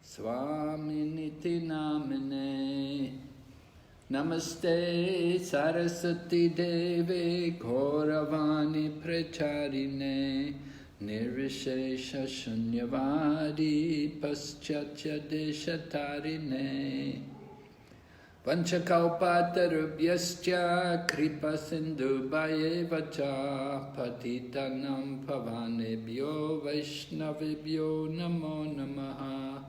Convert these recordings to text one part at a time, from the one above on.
Swaminiti namine. Namaste Saraswati Deve Gauravani Pracharine Nirvishesha Shunyavadi Paschatya Deshatarine Panchakalpatarubhyascha Kripa Sindhu Bhayevacha Patitanam Pavanebhyo Vaishnavibhyo Namo Namaha.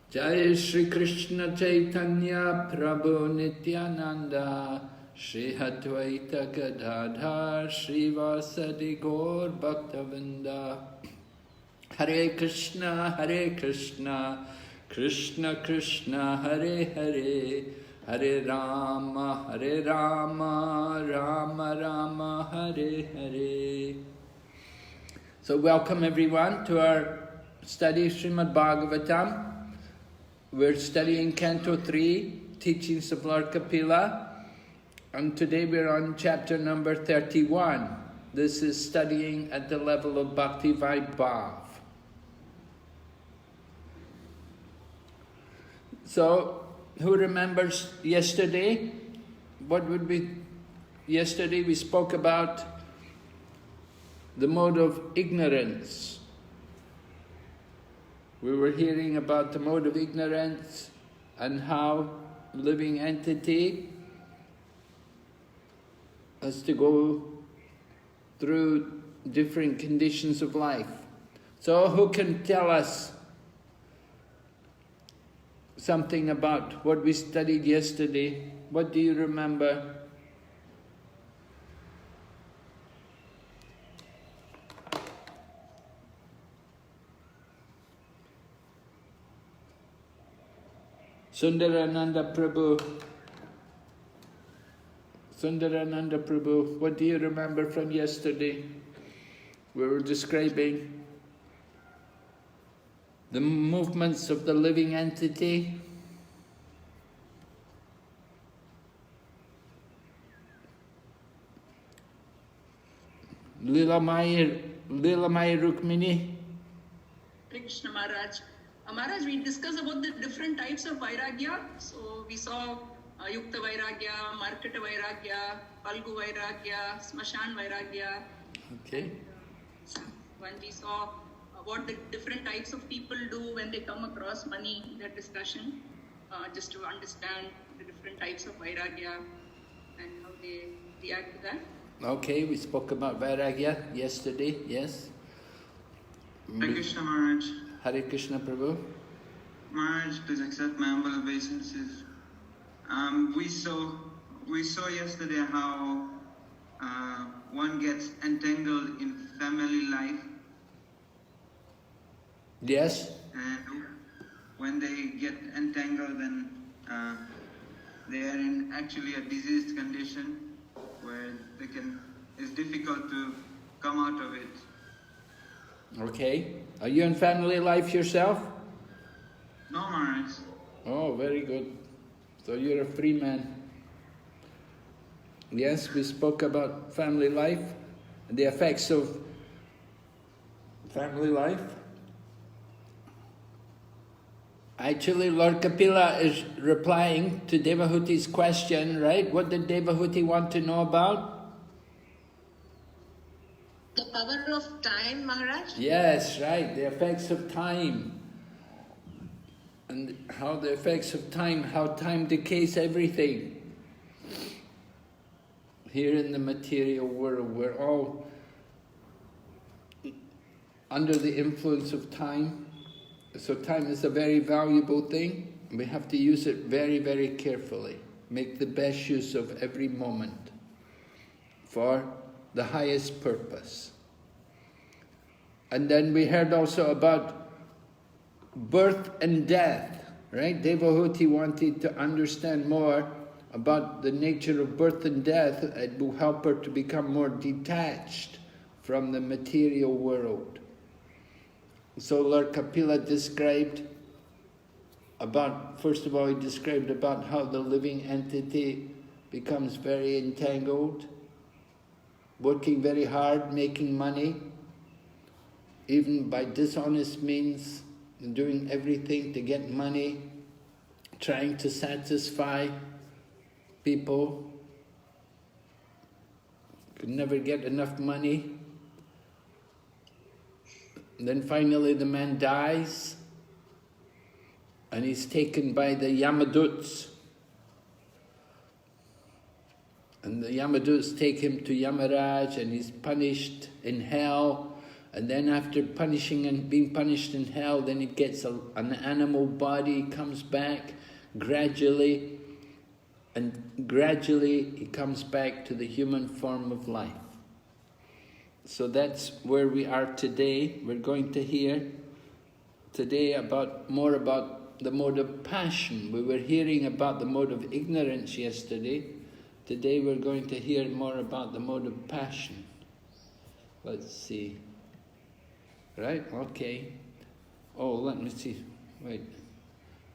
Jai Shri Krishna Chaitanya Prabhu Nityananda Shri Advaita Gadadhar Shri Vasadi Gaur Bhaktavinda. Hare Krishna Krishna Krishna Hare Hare, Hare Rama Rama Rama Hare Hare. So welcome everyone to our study of Srimad Bhagavatam. We're studying Canto 3, Teachings of Lord Kapila, and today we're on chapter number 31. This is studying at the level of Bhakti Vaibhava. So, who remembers yesterday? Yesterday we spoke about the mode of ignorance. We were hearing about the mode of ignorance and how living entity has to go through different conditions of life. So who can tell us something about what we studied yesterday? What do you remember? Sundarananda Prabhu, what do you remember from yesterday? We were describing the movements of the living entity. Lilamai Rukmini. Krishna Maharaj. Maharaj, we discussed about the different types of Vairagya. So we saw Yukta Vairagya, Marketa Vairagya, Palgu Vairagya, Smashan Vairagya. Okay. When we saw what the different types of people do when they come across money, that discussion, just to understand the different types of Vairagya and how they react to that. Okay, we spoke about Vairagya yesterday, yes. Hare Krishna Maharaj. Hare Krishna Prabhu. Maharaj, please accept my humble obeisances. We saw yesterday how one gets entangled in family life. Yes. And when they get entangled, then they are in actually a diseased condition where it's difficult to come out of it. Okay. Are you in family life yourself? No, Maharaj. Oh, very good. So you're a free man. Yes, we spoke about family life and the effects of family life. Actually, Lord Kapila is replying to Devahuti's question, right? What did Devahuti want to know about? The power of time, Maharaj? Yes, right, the effects of time. And how the effects of time, how time decays everything. Here in the material world, we're all under the influence of time. So time is a very valuable thing. We have to use it very, very carefully. Make the best use of every moment for the highest purpose. And then we heard also about birth and death, right? Devahuti wanted to understand more about the nature of birth and death. It will help her to become more detached from the material world. So Lord Kapila described about, first of all, he described about how the living entity becomes very entangled, working very hard, making money, even by dishonest means, doing everything to get money, trying to satisfy people, could never get enough money. And then finally the man dies, and he's taken by the Yamaduts. And the Yamaduts take him to Yamaraj, and he's punished in hell. And then after being punished in hell, then he gets an animal body, comes back gradually, and gradually he comes back to the human form of life. So that's where we are today. We're going to hear today more about the mode of passion. We were hearing about the mode of ignorance yesterday. Today we're going to hear more about the mode of passion. Let's see. Right? Okay. Oh, let me see. Wait.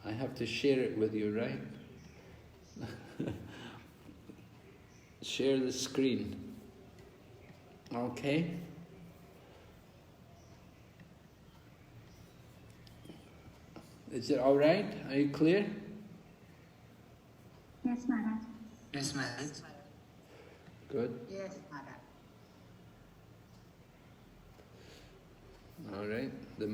I have to share it with you, right? Share the screen. Okay. Is it all right? Are you clear? Yes, Maharaj. Yes, Maharaj. Good. Yes, Maharaj. All right. The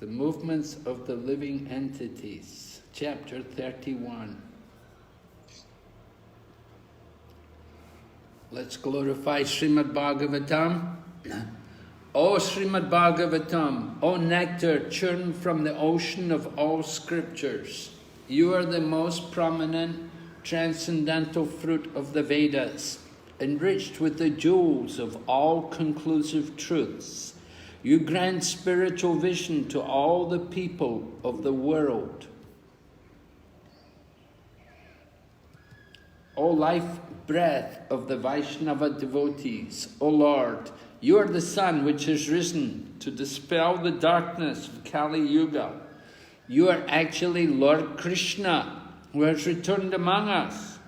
movements of the living entities. Chapter 31. Let's glorify Srimad Bhagavatam. O Srimad Bhagavatam, O nectar churned from the ocean of all scriptures, you are the most prominent transcendental fruit of the Vedas, enriched with the jewels of all conclusive truths. You grant spiritual vision to all the people of the world. O life breath of the Vaishnava devotees, O Lord, you are the sun which has risen to dispel the darkness of Kali Yuga. You are actually Lord Krishna, who has returned among us.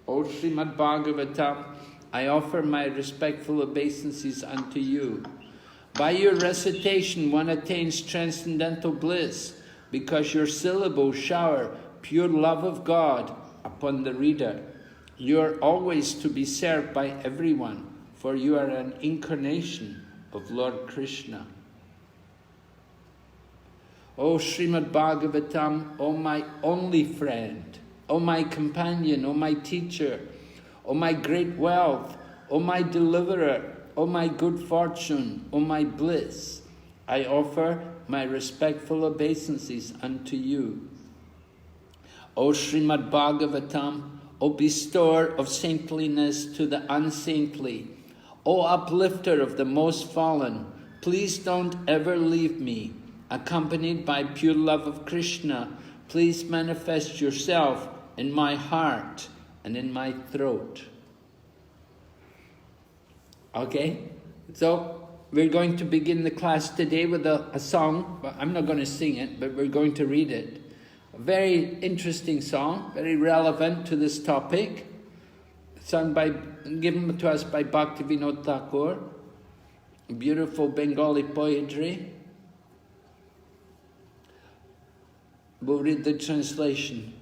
O Srimad Bhagavatam, I offer my respectful obeisances unto you. By your recitation one attains transcendental bliss, because your syllables shower pure love of God upon the reader. You are always to be served by everyone, for you are an incarnation of Lord Krishna. O Srimad Bhagavatam, O my only friend, O my companion, O my teacher, O my great wealth, O my deliverer, O my good fortune, O my bliss, I offer my respectful obeisances unto you. O Srimad Bhagavatam, O bestower of saintliness to the unsaintly, O uplifter of the most fallen, please don't ever leave me. Accompanied by pure love of Krishna, please manifest yourself in my heart and in my throat. Okay, so we're going to begin the class today with a song, but I'm not going to sing it, but we're going to read it. A very interesting song, very relevant to this topic, given to us by Bhakti Vinod Thakur, beautiful Bengali poetry. We'll read the translation.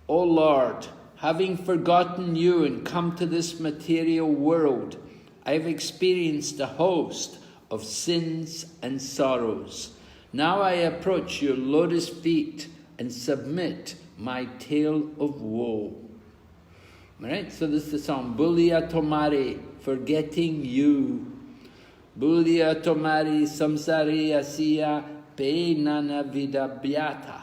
O Lord, having forgotten you and come to this material world, I have experienced a host of sins and sorrows. Now I approach your lotus feet and submit my tale of woe. Alright, so this is the song. Bulia Tomari, forgetting you. Bulia Tomari samsari asiya pe nana vida byata.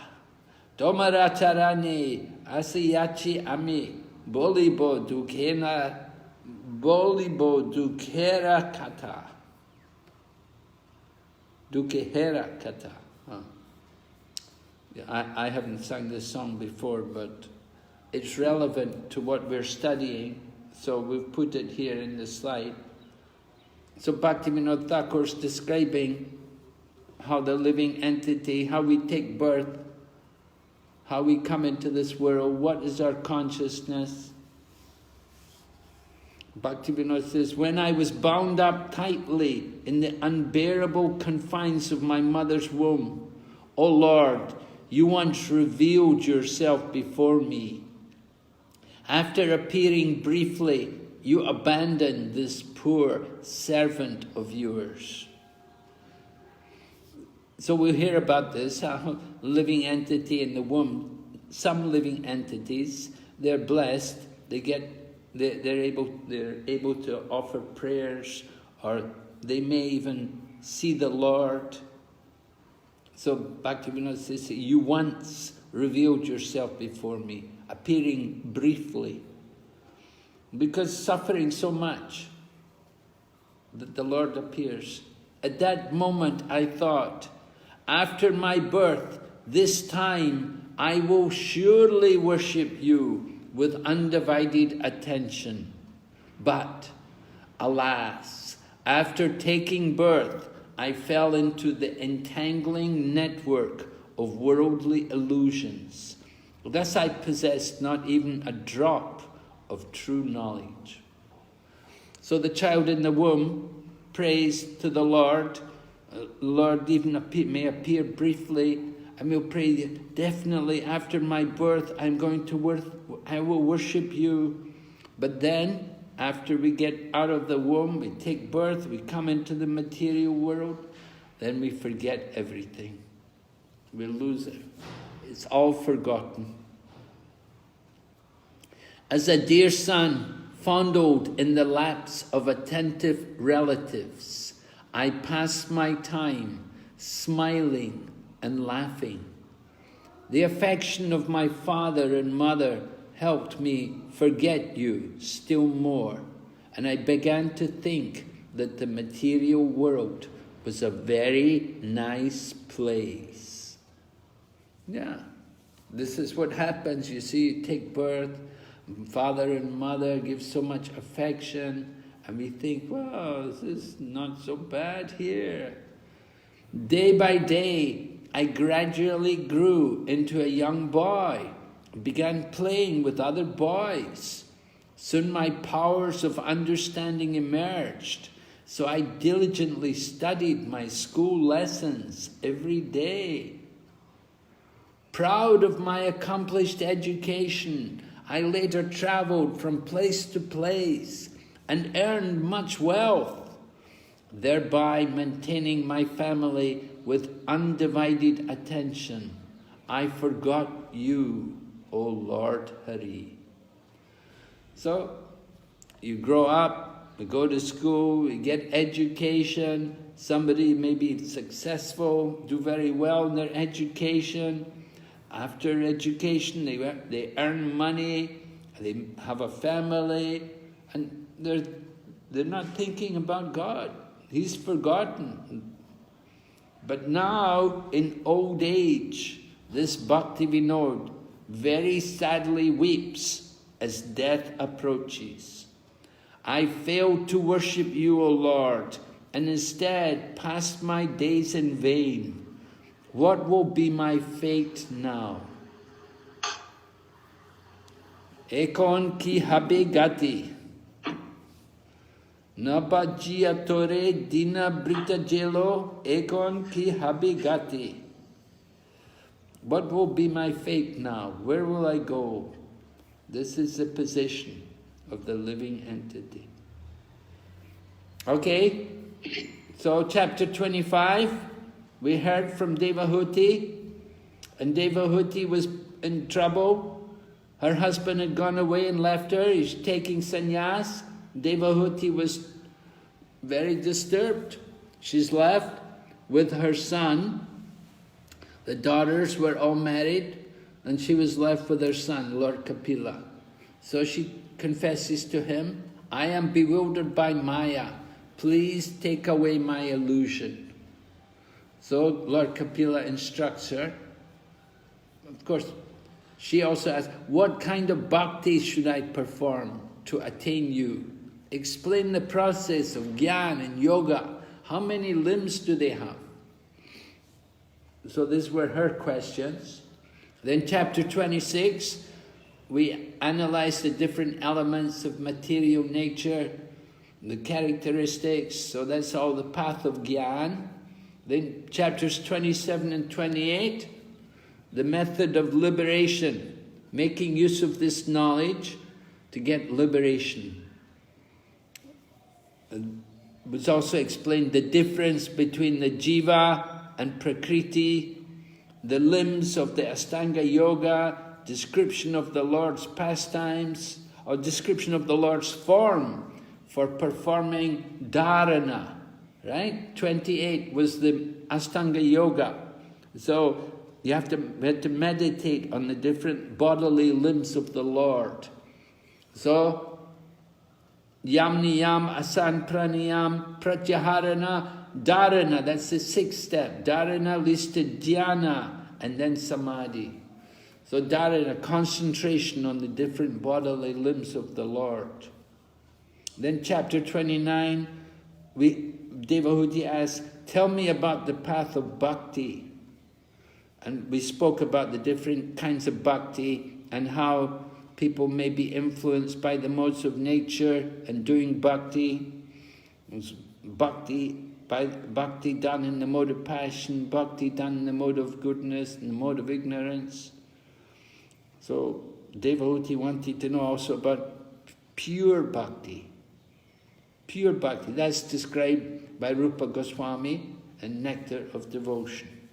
Tomaracharane asiyachi ami bolibo dukera kata. Dukehera kata. I haven't sung this song before, but it's relevant to what we're studying, so we've put it here in the slide. So Bhaktivinoda Thakur is describing how the living entity, how we take birth, how we come into this world, what is our consciousness. Bhakti Vinod says, when I was bound up tightly in the unbearable confines of my mother's womb, O Lord, you once revealed yourself before me. After appearing briefly, you abandoned this poor servant of yours. So we'll hear about this, how living entity in the womb, some living entities, they're blessed, they're able to offer prayers, or they may even see the Lord. So Bhaktivinoda says, you once revealed yourself before me, appearing briefly, because suffering so much that the Lord appears. At that moment I thought, after my birth, this time I will surely worship you with undivided attention. But, alas, after taking birth, I fell into the entangling network of worldly illusions. Thus I possessed not even a drop of true knowledge. So the child in the womb prays to the Lord. Lord even may appear briefly, and we'll pray, definitely after my birth I will worship you. But then, after we get out of the womb, we take birth, we come into the material world, then we forget everything. We lose it. It's all forgotten. As a dear son fondled in the laps of attentive relatives, I pass my time smiling and laughing. The affection of my father and mother helped me forget you still more, and I began to think that the material world was a very nice place. Yeah, this is what happens. You see, you take birth, father and mother give so much affection, and we think, well, this is not so bad here. Day by day, I gradually grew into a young boy, began playing with other boys. Soon my powers of understanding emerged, so I diligently studied my school lessons every day. Proud of my accomplished education, I later traveled from place to place and earned much wealth, thereby maintaining my family with undivided attention. I forgot you, O Lord Hari. So, you grow up, we go to school, we get education, somebody may be successful, do very well in their education. After education, they earn money, they have a family, and they're not thinking about God. He's forgotten. But now, in old age, this Bhakti Vinod very sadly weeps as death approaches. I failed to worship you, O Lord, and instead passed my days in vain. What will be my fate now? Ekon ki habe gati. Nabajiyatore dina brita jelo ekon ki habe gati. What will be my fate now? Where will I go? This is the position of the living entity. Okay, so chapter 25, we heard from Devahuti, and Devahuti was in trouble. Her husband had gone away and left her. He's taking sannyas. Devahuti was very disturbed. She's left with her son. The daughters were all married, and she was left with her son, Lord Kapila. So she confesses to him, I am bewildered by Maya. Please take away my illusion. So Lord Kapila instructs her. Of course, she also asks, what kind of bhakti should I perform to attain you? Explain the process of jnana and yoga. How many limbs do they have? So these were her questions. Then chapter 26, we analyze the different elements of material nature, the characteristics, so that's all the path of Gyan. Then chapters 27 and 28, the method of liberation, making use of this knowledge to get liberation. It was also explained the difference between the jiva and prakriti, the limbs of the Astanga Yoga, description of the Lord's pastimes, or description of the Lord's form for performing dharana, right? 28 was the Astanga Yoga. So we had to meditate on the different bodily limbs of the Lord. So, yam niyam, asan pranayam, pratyaharana, dharana, that's the sixth step. Dharana leads to dhyana and then samadhi. So dharana, concentration on the different bodily limbs of the Lord. Then chapter 29, Devahuti asks, tell me about the path of bhakti. And we spoke about the different kinds of bhakti and how people may be influenced by the modes of nature and doing bhakti. Bhakti done in the mode of passion, bhakti done in the mode of goodness, in the mode of ignorance. So Devahuti wanted to know also about pure bhakti. Pure bhakti, that's described by Rupa Goswami in Nectar of Devotion.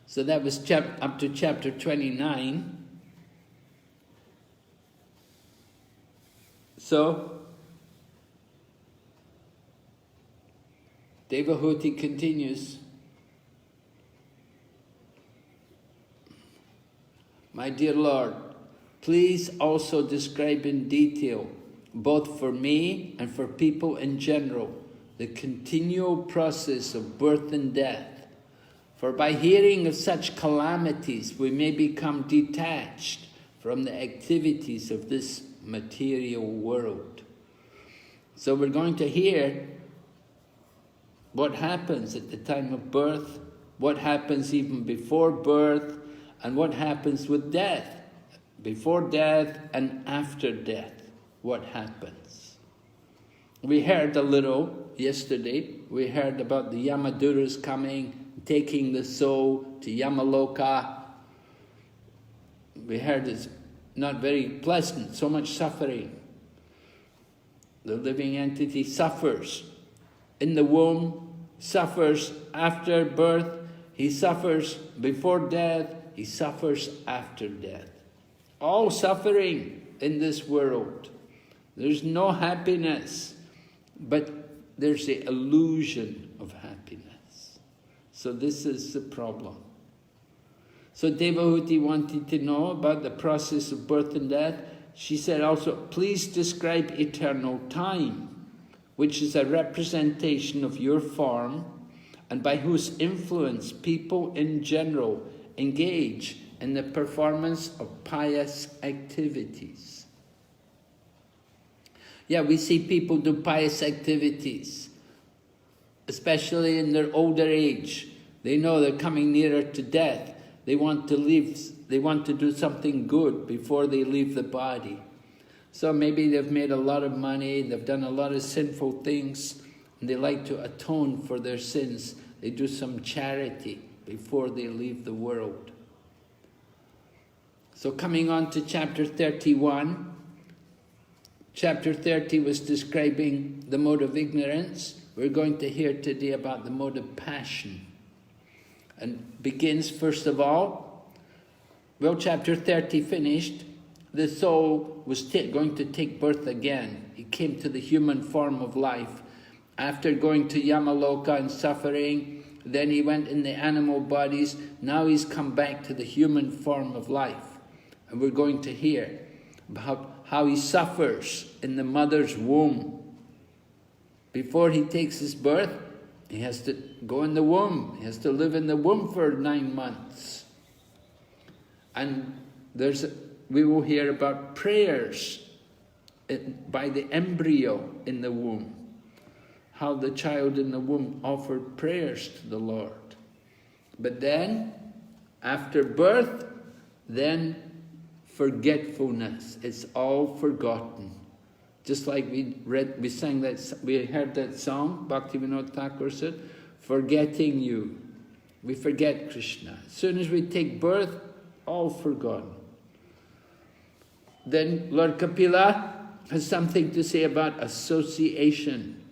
So that was up to chapter 29. So, Devahuti continues, my dear Lord, please also describe in detail, both for me and for people in general, the continual process of birth and death. For by hearing of such calamities, we may become detached from the activities of this material world. So we're going to hear what happens at the time of birth, what happens even before birth, and what happens with death, before death and after death, what happens. We heard a little yesterday, we heard about the Yamaduras coming, taking the soul to Yamaloka. We heard it's not very pleasant, so much suffering. The living entity suffers in the womb, suffers after birth, he suffers before death, he suffers after death. All suffering in this world. There's no happiness, but there's the illusion of happiness. So this is the problem. So Devahuti wanted to know about the process of birth and death. She said also, please describe eternal time, which is a representation of your form, and by whose influence people in general engage in the performance of pious activities. Yeah, we see people do pious activities, especially in their older age. They know they're coming nearer to death. They want to do something good before they leave the body. So maybe they've made a lot of money, they've done a lot of sinful things, and they like to atone for their sins. They do some charity before they leave the world. So coming on to chapter 31, chapter 30 was describing the mode of ignorance. We're going to hear today about the mode of passion. And begins first of all, well, chapter 30 finished, the soul was going to take birth again. He came to the human form of life. After going to Yamaloka and suffering, then he went in the animal bodies. Now he's come back to the human form of life. And we're going to hear about how he suffers in the mother's womb. Before he takes his birth, he has to go in the womb. He has to live in the womb for 9 months. And we will hear about prayers by the embryo in the womb. How the child in the womb offered prayers to the Lord. But then, after birth, then forgetfulness. It's all forgotten. Just like we heard that song, Bhakti Vinod Thakur said, forgetting you. We forget Krishna. As soon as we take birth, all forgotten. Then Lord Kapila has something to say about association.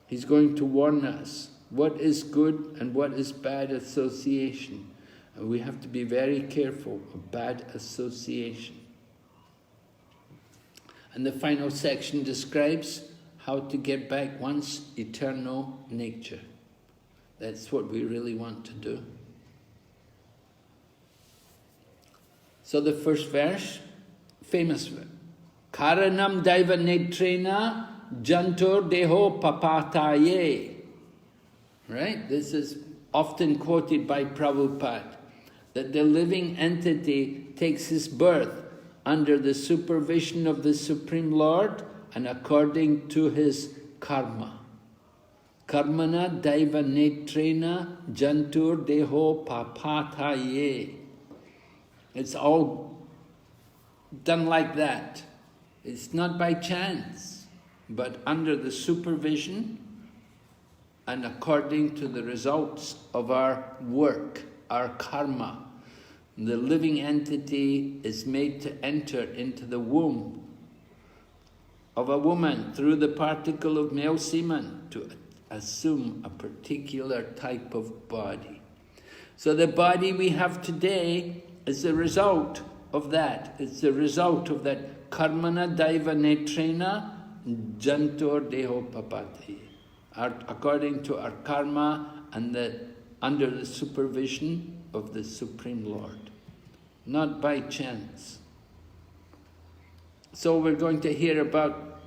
He's going to warn us what is good and what is bad association. And we have to be very careful of bad association. And the final section describes how to get back one's eternal nature. That's what we really want to do. So the first verse, famous verse. Karanam daiva netrena jantur deho papataye. Right? This is often quoted by Prabhupada, that the living entity takes his birth under the supervision of the Supreme Lord and according to his karma. Karmana daiva netrena jantur deho papataye. It's all done like that. It's not by chance, but under the supervision and according to the results of our work, our karma. The living entity is made to enter into the womb of a woman through the particle of male semen to assume a particular type of body. So the body we have today is the result of that. It's the result of that karmana daiva netrena jantur deho papati. According to our karma and under the supervision of the Supreme Lord. Not by chance. So we're going to hear about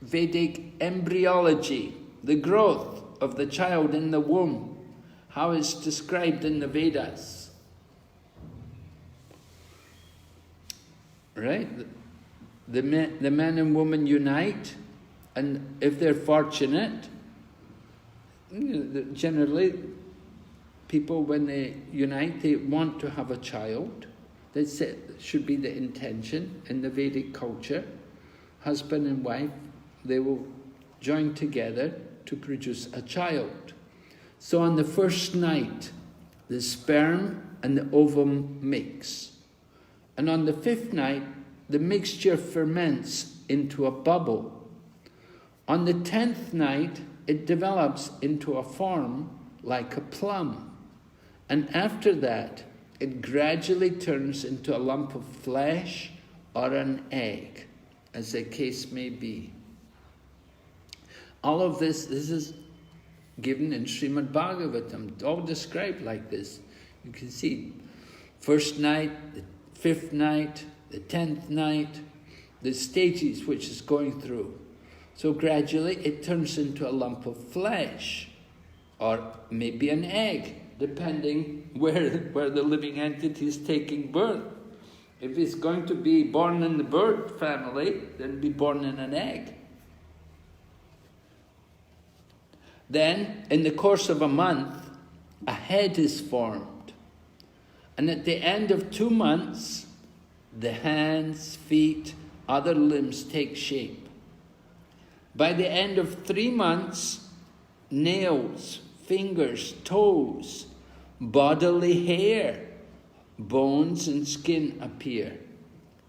Vedic embryology, the growth of the child in the womb, how it's described in the Vedas. Right? The man and woman unite, and if they're fortunate, generally people, when they unite, they want to have a child. That should be the intention in the Vedic culture. Husband and wife, they will join together to produce a child. So on the first night, the sperm and the ovum mix. And on the fifth night, the mixture ferments into a bubble. On the 10th night, it develops into a form like a plum. And after that, it gradually turns into a lump of flesh or an egg, as the case may be. All of this is given in Srimad Bhagavatam, all described like this. You can see first night, the fifth night, the 10th night, the stages which is going through. So gradually it turns into a lump of flesh, or maybe an egg, depending where the living entity is taking birth. If it's going to be born in the bird family, then it'll be born in an egg. Then, in the course of a month, a head is formed. And at the end of 2 months, the hands, feet, other limbs take shape. By the end of 3 months, nails, fingers, toes, bodily hair, bones and skin appear,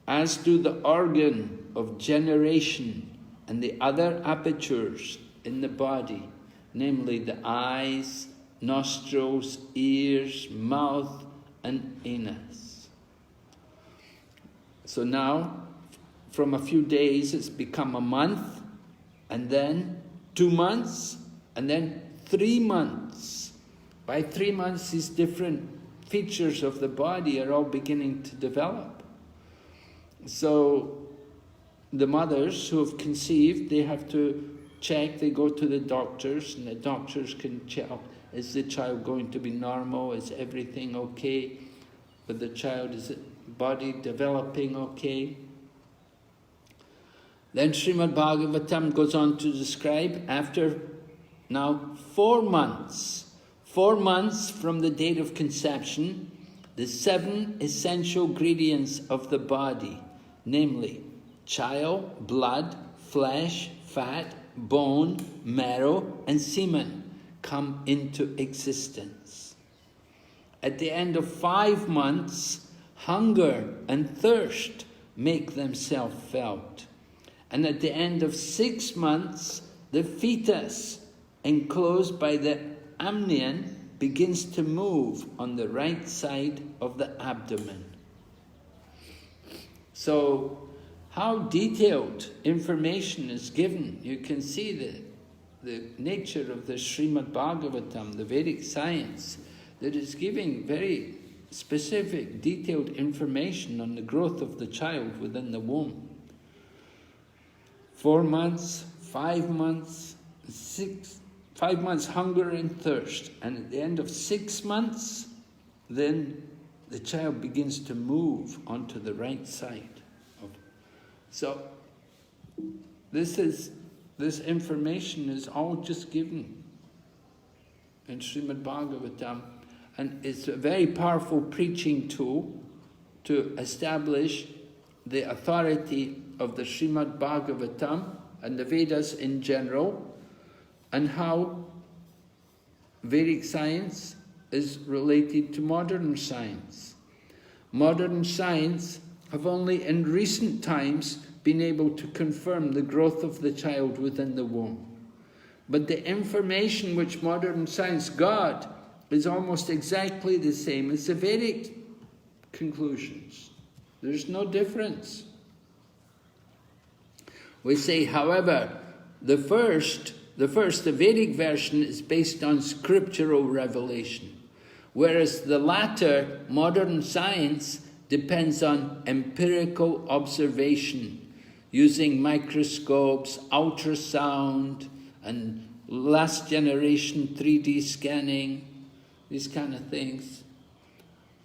as do the organ of generation and the other apertures in the body, namely the eyes, nostrils, ears, mouth, and anus. So now, from a few days, it's become a month, and then 2 months, and then 3 months. By 3 months, these different features of the body are all beginning to develop. So the mothers who have conceived, they have to check, they go to the doctors, and the doctors can check, is the child going to be normal, is everything okay with the child, is the body developing okay? Then Srimad Bhagavatam goes on to describe, after now 4 months from the date of conception, the 7 essential ingredients of the body, namely chyle, blood, flesh, fat, bone, marrow, and semen, come into existence. At the end of 5 months, hunger and thirst make themselves felt. And at the end of 6 months, the fetus, enclosed by the amnion, begins to move on the right side of the abdomen. So, how detailed information is given. You can see the nature of the Srimad Bhagavatam, the Vedic science, that is giving very specific, detailed information on the growth of the child within the womb. 4 months, 5 months, 5 months hunger and thirst, and at the end of 6 months, then the child begins to move onto the right side. So this information is all just given in Srimad Bhagavatam, and it's a very powerful preaching tool to establish the authority of the Srimad Bhagavatam and the Vedas in general, and how Vedic science is related to modern science. Modern science have only in recent times been able to confirm the growth of the child within the womb. But the information which modern science got is almost exactly the same as the Vedic conclusions. There's no difference. We say, however, the Vedic version is based on scriptural revelation, whereas the latter, modern science, depends on empirical observation, using microscopes, ultrasound, and last generation 3D scanning, these kind of things.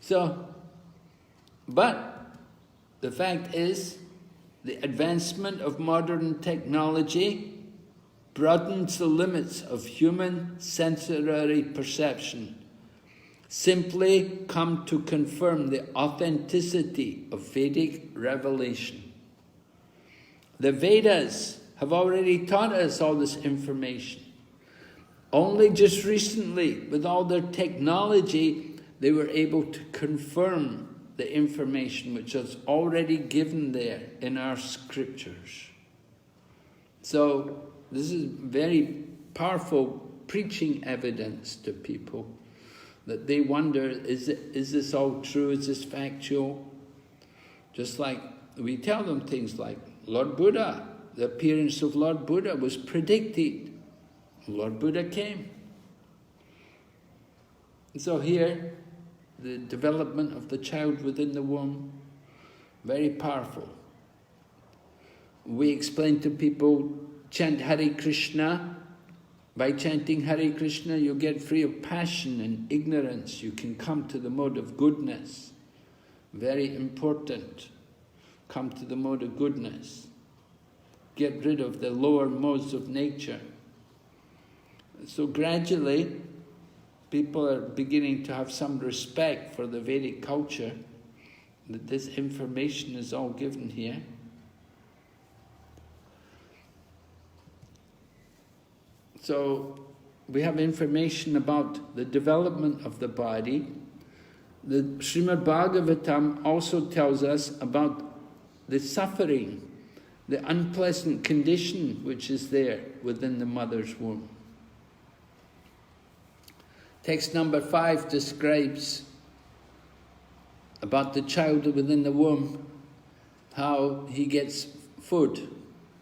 So, but the fact is, the advancement of modern technology broadens the limits of human sensory perception, simply come to confirm the authenticity of Vedic revelation. The Vedas have already taught us all this information. Only just recently, with all their technology, they were able to confirm the information which is already given there in our scriptures. So, this is very powerful preaching evidence to people, that they wonder, is this all true? Is this factual? Just like we tell them things like, Lord Buddha, the appearance of Lord Buddha was predicted. Lord Buddha came. So here, the development of the child within the womb, very powerful. We explain to people, chant Hare Krishna. By chanting Hare Krishna, you get free of passion and ignorance. You can come to the mode of goodness. Very important. Come to the mode of goodness. Get rid of the lower modes of nature. So gradually, people are beginning to have some respect for the Vedic culture, that this information is all given here. So, we have information about the development of the body. The Srimad Bhagavatam also tells us about the suffering, the unpleasant condition which is there within the mother's womb. Text number 5 describes about the child within the womb, how he gets food.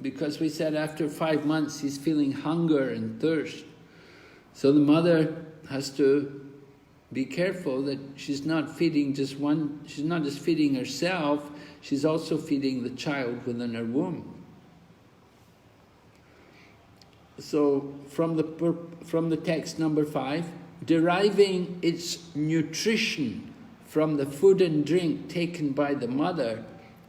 Because we said after 5 months he's feeling hunger and thirst. So the mother has to be careful that she's not feeding just feeding herself, she's also feeding the child within her womb. So from the text number 5, deriving its nutrition from the food and drink taken by the mother,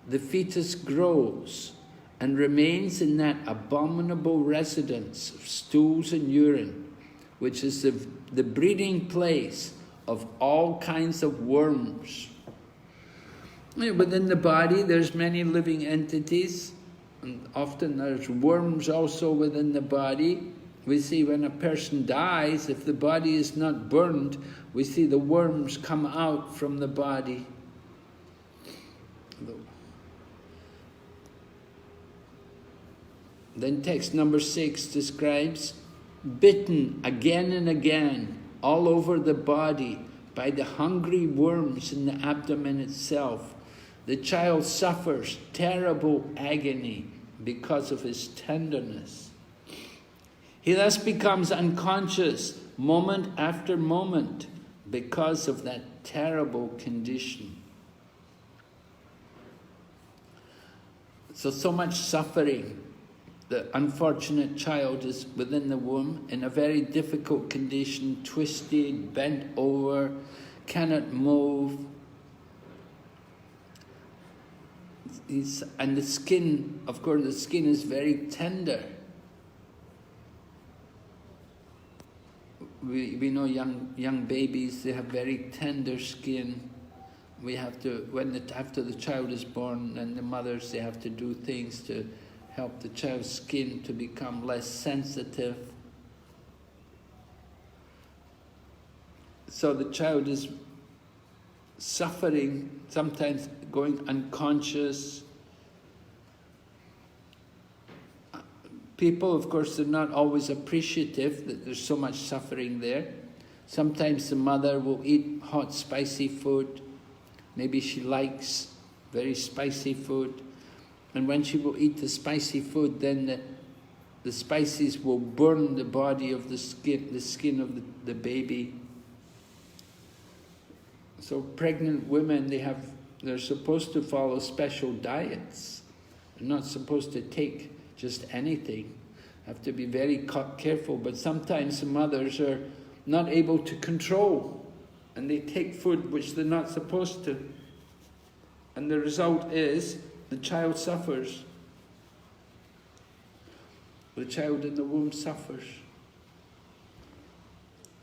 the fetus grows and remains in that abominable residence of stools and urine, which is the breeding place of all kinds of worms. Within the body, there's many living entities, and often there's worms also within the body. We see when a person dies, if the body is not burned, we see the worms come out from the body. Then text number 6 describes, bitten again and again all over the body by the hungry worms in the abdomen itself. The child suffers terrible agony because of his tenderness. He thus becomes unconscious moment after moment because of that terrible condition. So much suffering. The unfortunate child is within the womb in a very difficult condition, twisted, bent over, cannot move. And the skin, of course, the skin is very tender. We know young babies, they have very tender skin. We have to, after the child is born, and the mothers, they have to do things to help the child's skin to become less sensitive. So the child is suffering, sometimes going unconscious. People, of course, are not always appreciative that there's so much suffering there. Sometimes the mother will eat hot, spicy food. Maybe she likes very spicy food. And when she will eat the spicy food, then the spices will burn the body of the skin of the baby. So pregnant women, they're supposed to follow special diets. They're not supposed to take just anything. Have to be very careful, but sometimes the mothers are not able to control, and they take food which they're not supposed to. And the result is the child suffers. The child in the womb suffers.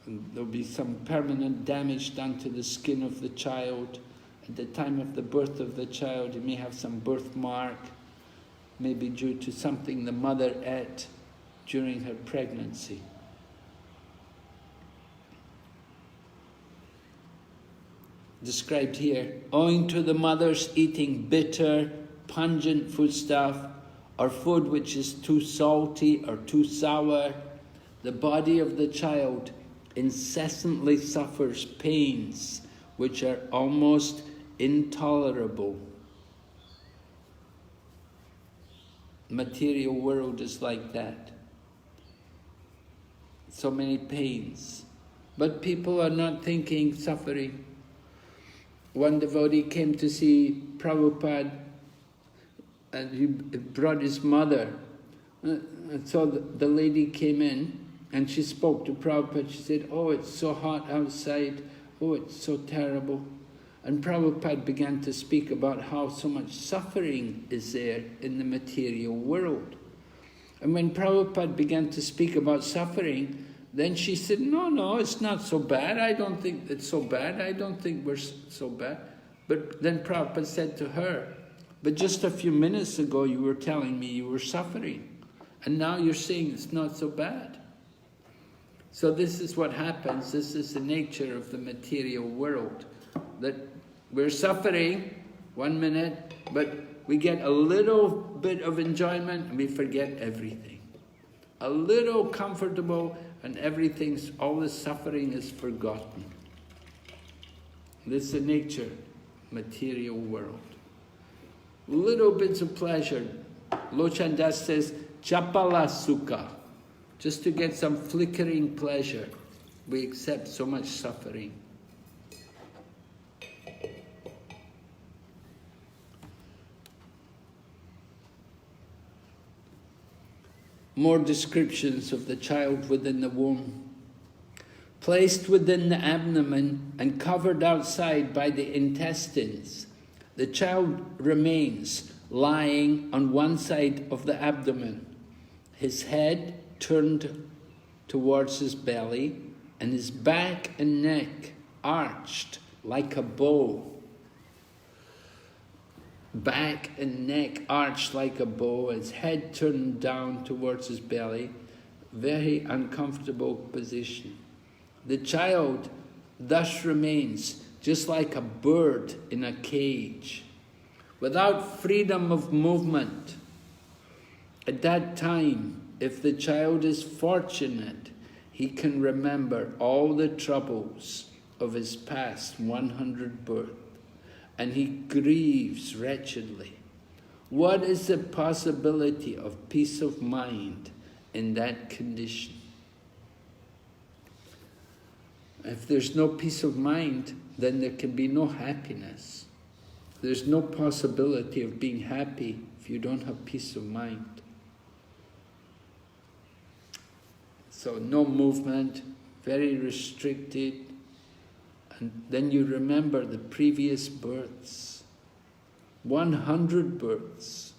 And there'll be some permanent damage done to the skin of the child. At the time of the birth of the child, you may have some birthmark, maybe due to something the mother ate during her pregnancy. Described here, owing to the mother's eating bitter, pungent foodstuff, or food which is too salty or too sour, the body of the child incessantly suffers pains which are almost intolerable. The material world is like that. So many pains. But people are not thinking suffering. One devotee came to see Prabhupada, and he brought his mother. And so the lady came in and she spoke to Prabhupada. She said, "Oh, it's so hot outside. Oh, it's so terrible." And Prabhupada began to speak about how so much suffering is there in the material world. And when Prabhupada began to speak about suffering, then she said, no, it's not so bad. I don't think it's so bad. I don't think we're so bad. But then Prabhupada said to her, "But just a few minutes ago you were telling me you were suffering. And now you're saying it's not so bad." So this is what happens. This is the nature of the material world. That we're suffering 1 minute, but we get a little bit of enjoyment and we forget everything. A little comfortable and all the suffering is forgotten. This is the nature, material world. Little bits of pleasure. Lochan Das says, Chapala Sukha. Just to get some flickering pleasure, we accept so much suffering. More descriptions of the child within the womb. Placed within the abdomen and covered outside by the intestines, the child remains lying on one side of the abdomen, his head turned towards his belly, and his back and neck arched like a bow. Back and neck arched like a bow, his head turned down towards his belly, very uncomfortable position. The child thus remains just like a bird in a cage, without freedom of movement. At that time, if the child is fortunate, he can remember all the troubles of his past 100 births, and he grieves wretchedly. What is the possibility of peace of mind in that condition? If there's no peace of mind, then there can be no happiness. There's no possibility of being happy if you don't have peace of mind. So no movement, very restricted. And then you remember the previous births, 100 births.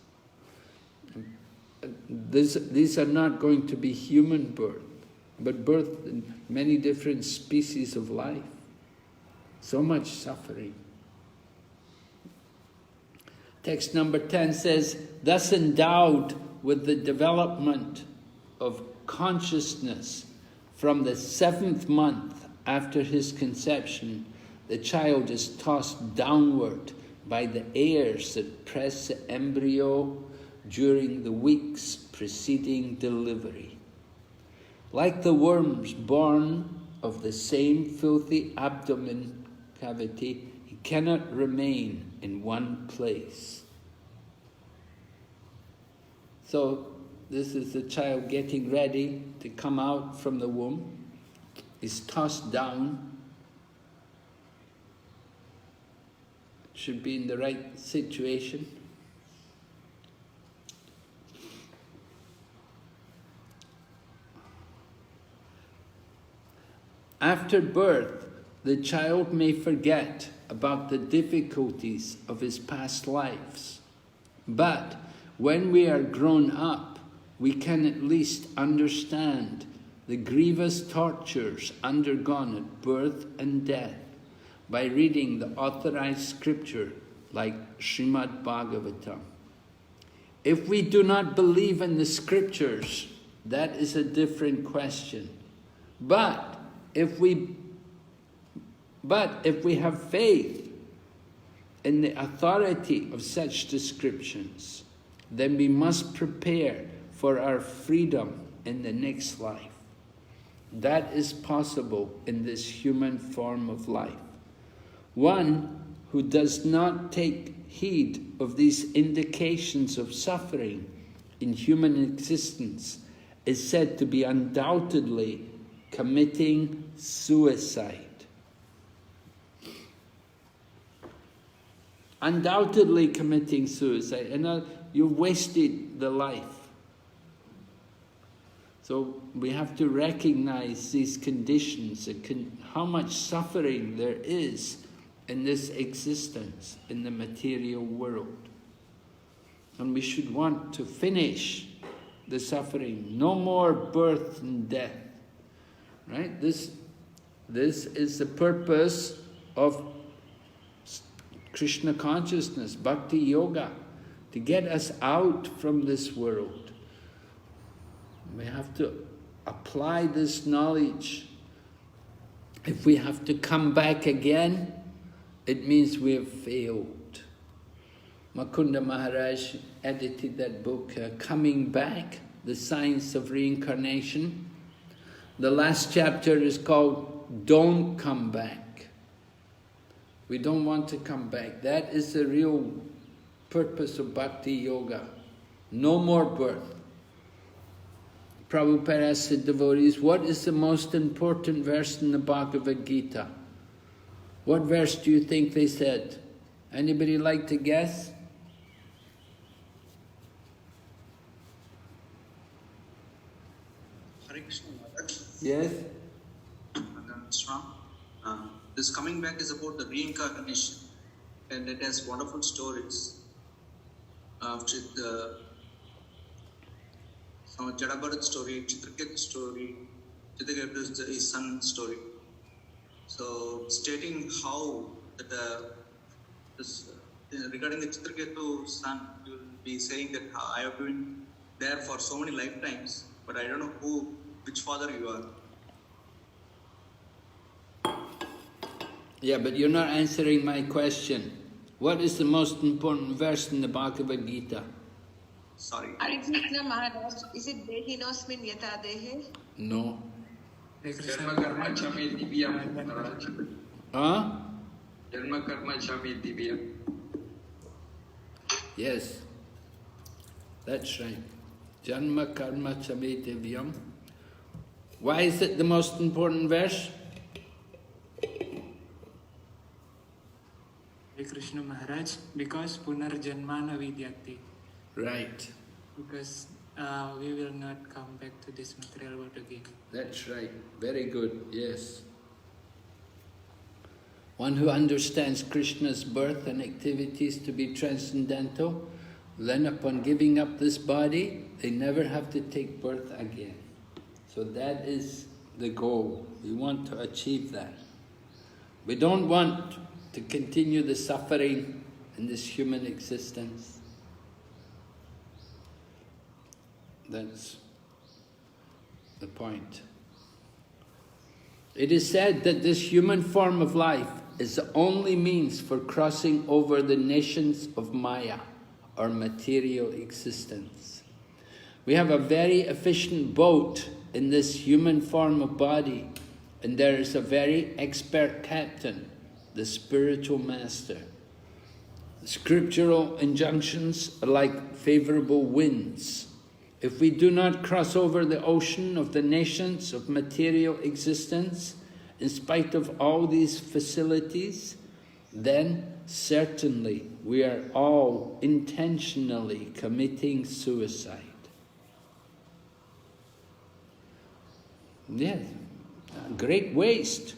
These are not going to be human birth, but birth in many different species of life. So much suffering. Text number 10 says, thus endowed with the development of consciousness from the 7th month after his conception, the child is tossed downward by the airs that press the embryo during the weeks preceding delivery. Like the worms born of the same filthy abdomen cavity, he cannot remain in one place. So this is the child getting ready to come out from the womb. He's tossed down. Should be in the right situation. After birth, the child may forget about the difficulties of his past lives. But when we are grown up, we can at least understand the grievous tortures undergone at birth and death by reading the authorized scripture like Srimad Bhagavatam. If we do not believe in the scriptures, that is a different question. But if we have faith in the authority of such descriptions, then we must prepare for our freedom in the next life. That is possible in this human form of life. One who does not take heed of these indications of suffering in human existence is said to be undoubtedly committing suicide. Undoubtedly committing suicide. And you've wasted the life. So we have to recognize these conditions, how much suffering there is in this existence, in the material world. And we should want to finish the suffering. No more birth and death. Right? This is the purpose of Krishna consciousness, Bhakti Yoga, to get us out from this world. We have to apply this knowledge. If we have to come back again, it means we have failed. Mukunda Maharaj edited that book, Coming Back, The Science of Reincarnation. The last chapter is called Don't Come Back. We don't want to come back. That is the real purpose of Bhakti Yoga. No more birth. Prabhupada asked the devotees, what is the most important verse in the Bhagavad-Gita? What verse do you think they said? Anybody like to guess? Hare Krishna Maharaj. Yes? This coming back is about the reincarnation, and it has wonderful stories. Jadabharat story, Chitraket story, Chitraket is his son story. So stating how that regarding the Chitraketu son, you will be saying that I have been there for so many lifetimes, but I don't know which father you are. Yeah, but you're not answering my question. What is the most important verse in the Bhagavad-Gita? Sorry. Hare Krishna Maharaj, is it Dehinosmin Yata Dehe? No. Janma karma chami divyam Maharaj. Huh? Janma karma chami divyam. Yes. That's right. Janma karma chame divyam. Why is it the most important verse? Hare Krishna Maharaj, because Punarjanmana Vidyati. Right. Because we will not come back to this material world again. That's right. Very good. Yes. One who understands Krishna's birth and activities to be transcendental, then upon giving up this body, they never have to take birth again. So that is the goal. We want to achieve that. We don't want to continue the suffering in this human existence. That's the point. It is said that this human form of life is the only means for crossing over the nations of Maya, or material existence. We have a very efficient boat in this human form of body, and there is a very expert captain, the spiritual master. Scriptural injunctions are like favorable winds. If we do not cross over the ocean of the nations of material existence, in spite of all these facilities, then certainly we are all intentionally committing suicide. Yes, a great waste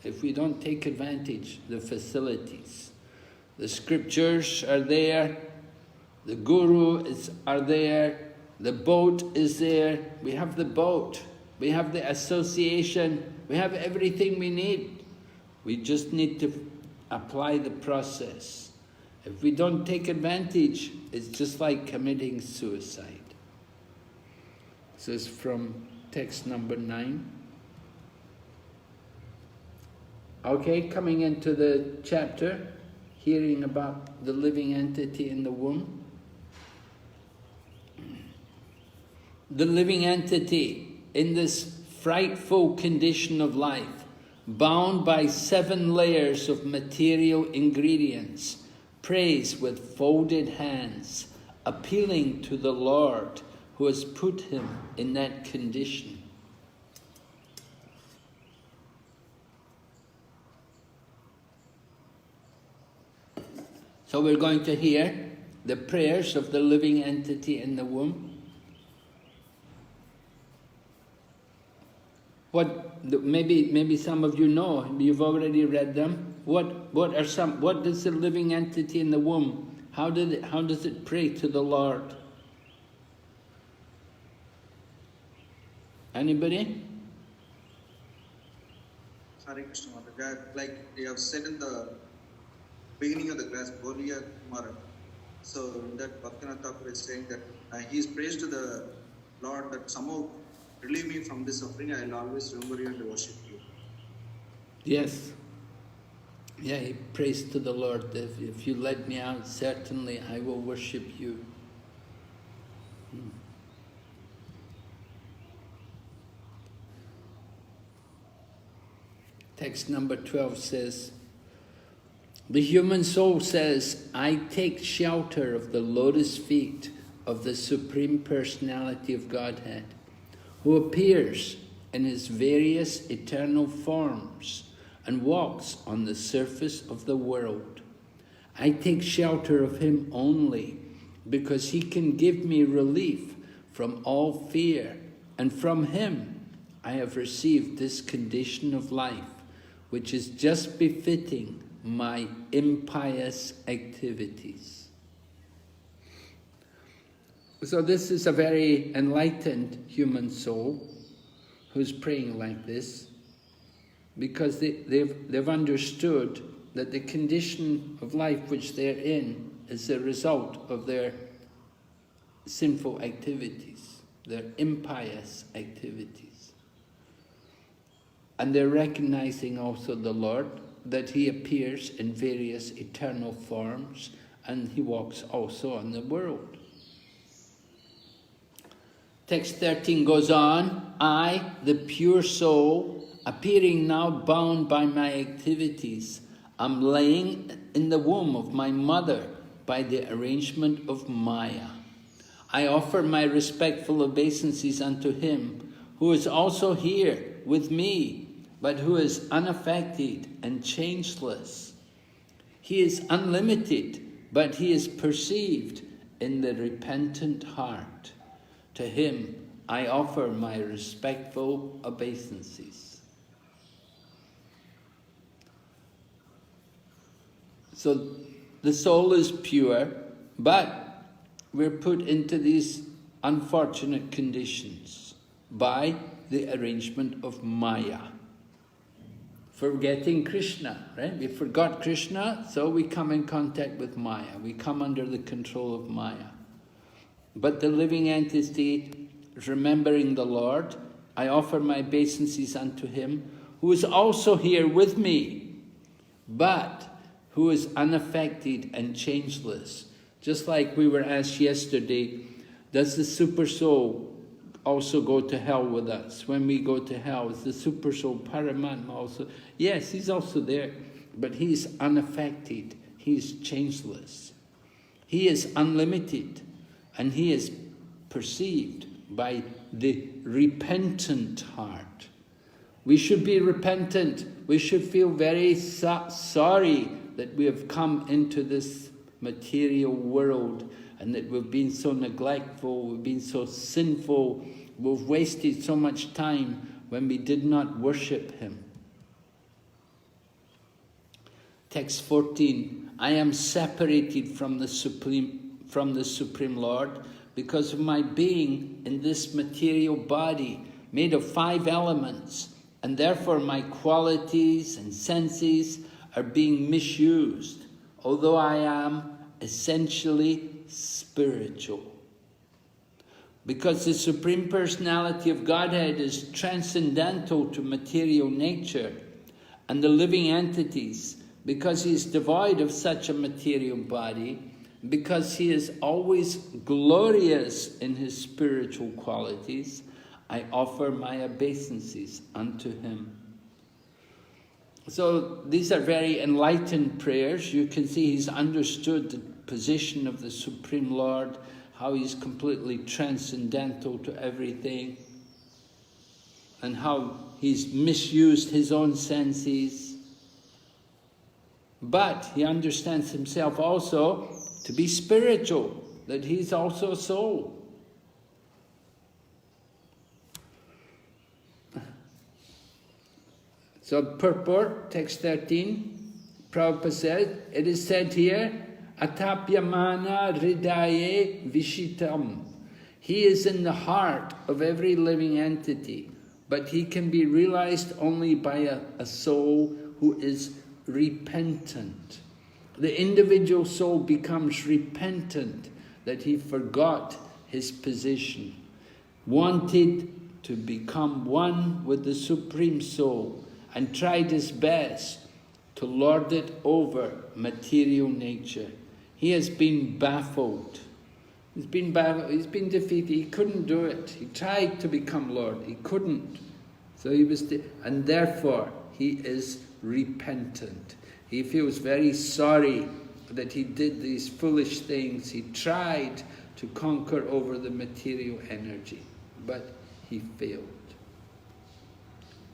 if we don't take advantage of the facilities. The scriptures are there, the guru are there, the boat is there. We have the boat, we have the association, we have everything we need. We just need to apply the process. If we don't take advantage, it's just like committing suicide. This is from text number 9. Okay, coming into the chapter, hearing about the living entity in the womb. The living entity in this frightful condition of life, bound by 7 layers of material ingredients, prays with folded hands, appealing to the Lord who has put him in that condition. So we're going to hear the prayers of the living entity in the womb. Maybe some of you know, you've already read them. What does the living entity in the womb, how does it pray to the Lord? Anybody? Hare Krishna Maharaj, like you have said in the beginning of the class, Boliya Kumara. So in that Bhaktivinoda Thakur is saying that he is praised to the Lord that somehow relieve me from this suffering, I will always remember you and worship you. Yes. Yeah, he prays to the Lord, if you let me out, certainly I will worship you. Text number 12 says, the human soul says, I take shelter of the lotus feet of the Supreme Personality of Godhead, who appears in his various eternal forms and walks on the surface of the world. I take shelter of him only because he can give me relief from all fear, and from him I have received this condition of life, which is just befitting my impious activities. So this is a very enlightened human soul who's praying like this. because they've understood that the condition of life which they're in is the result of their sinful activities, their impious activities. And they're recognizing also the Lord, that He appears in various eternal forms, and He walks also on the world. Text 13 goes on, I, the pure soul, appearing now bound by my activities, am laying in the womb of my mother by the arrangement of Maya. I offer my respectful obeisances unto Him, who is also here with me, but who is unaffected and changeless. He is unlimited, but He is perceived in the repentant heart. To Him I offer my respectful obeisances. So the soul is pure, but we're put into these unfortunate conditions by the arrangement of Maya. Forgetting Krishna, right? We forgot Krishna, so we come in contact with Maya. We come under the control of Maya. But the living entity is remembering the Lord. I offer my obeisances unto Him, who is also here with me, but who is unaffected and changeless. Just like we were asked yesterday, does the super soul also go to hell with us? When we go to hell, is the super soul Paramatma also? Yes, he's also there, but he's unaffected, he's changeless. He is unlimited, and he is perceived by the repentant heart. We should be repentant. We should feel very sorry that we have come into this material world and that we've been so neglectful, we've been so sinful, we've wasted so much time when we did not worship Him. Text 14, I am separated from the Supreme Lord because of my being in this material body made of 5 elements, and therefore my qualities and senses are being misused, although I am essentially spiritual. Because the Supreme Personality of Godhead is transcendental to material nature and the living entities, because He is devoid of such a material body, because He is always glorious in His spiritual qualities, I offer my obeisances unto Him. So these are very enlightened prayers. You can see he's understood the position of the Supreme Lord, how He's completely transcendental to everything, and how He's misused His own senses. But he understands himself also to be spiritual, that he's also a soul. So purport, text 13, Prabhupada says, it is said here, Atapyamana hridaye vishitam. He is in the heart of every living entity, but he can be realized only by a soul who is repentant. The individual soul becomes repentant that he forgot his position, wanted to become one with the Supreme Soul, and tried his best to lord it over material nature. He has been baffled. He's been defeated. He couldn't do it. He tried to become Lord. He couldn't. So he was, and therefore he is repentant. He feels very sorry that he did these foolish things. He tried to conquer over the material energy, but he failed.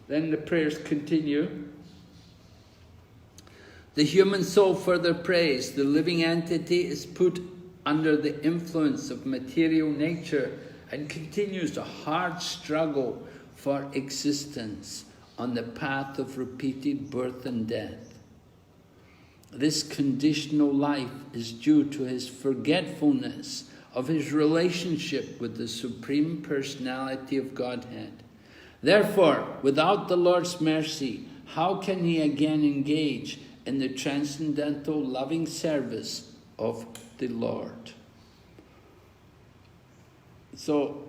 Then the prayers continue. The human soul further prays, the living entity is put under the influence of material nature and continues a hard struggle for existence on the path of repeated birth and death. This conditional life is due to his forgetfulness of his relationship with the Supreme Personality of Godhead. Therefore, without the Lord's mercy, how can he again engage in the transcendental loving service of the Lord? So,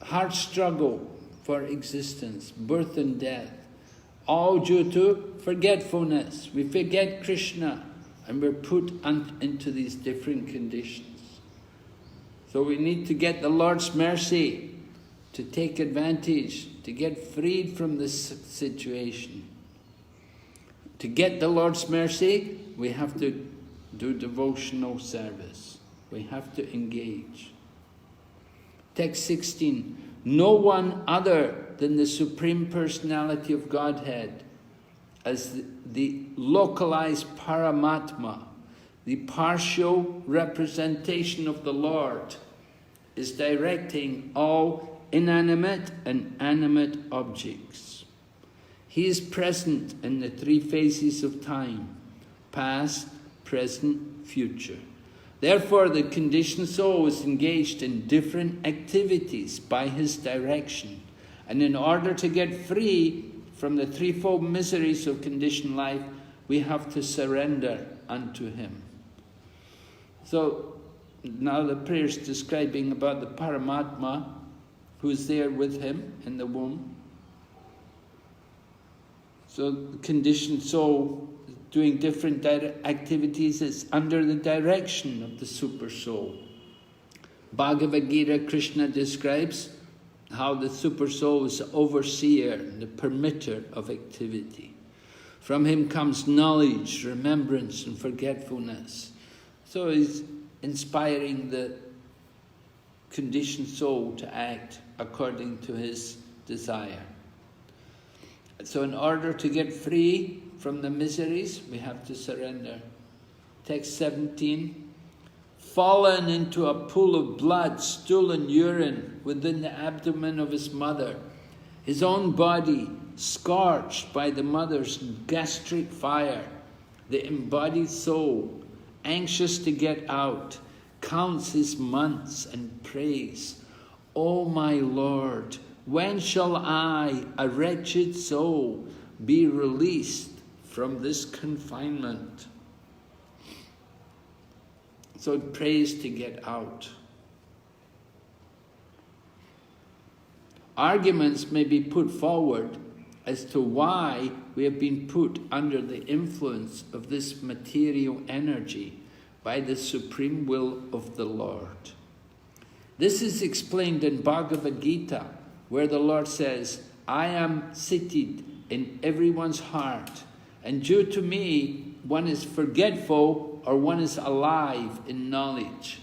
hard struggle for existence, birth and death, all due to forgetfulness. We forget Krishna and we're put into these different conditions. So we need to get the Lord's mercy to take advantage, to get freed from this situation. To get the Lord's mercy, we have to do devotional service. We have to engage. Text 16. No one other than the Supreme Personality of Godhead, as the localized Paramatma, the partial representation of the Lord, is directing all inanimate and animate objects. He is present in the three phases of time: past, present, future. Therefore, the conditioned soul is engaged in different activities by his direction. And in order to get free from the threefold miseries of conditioned life, we have to surrender unto him. So, now the prayer is describing about the Paramatma who is there with him in the womb. So, the conditioned soul doing different activities is under the direction of the Super Soul. Bhagavad-Gita, Krishna describes how the Super Soul is the overseer, the permitter of activity. From him comes knowledge, remembrance and forgetfulness. So he's inspiring the conditioned soul to act according to his desire. So in order to get free from the miseries, we have to surrender. Text 17. Fallen into a pool of blood, stool and urine within the abdomen of his mother, his own body scorched by the mother's gastric fire, the embodied soul, anxious to get out, counts his months and prays, O my Lord, when shall I, a wretched soul, be released from this confinement? So it prays to get out. Arguments may be put forward as to why we have been put under the influence of this material energy by the supreme will of the Lord. This is explained in Bhagavad-Gita, where the Lord says, I am seated in everyone's heart, and due to me, one is forgetful or one is alive in knowledge.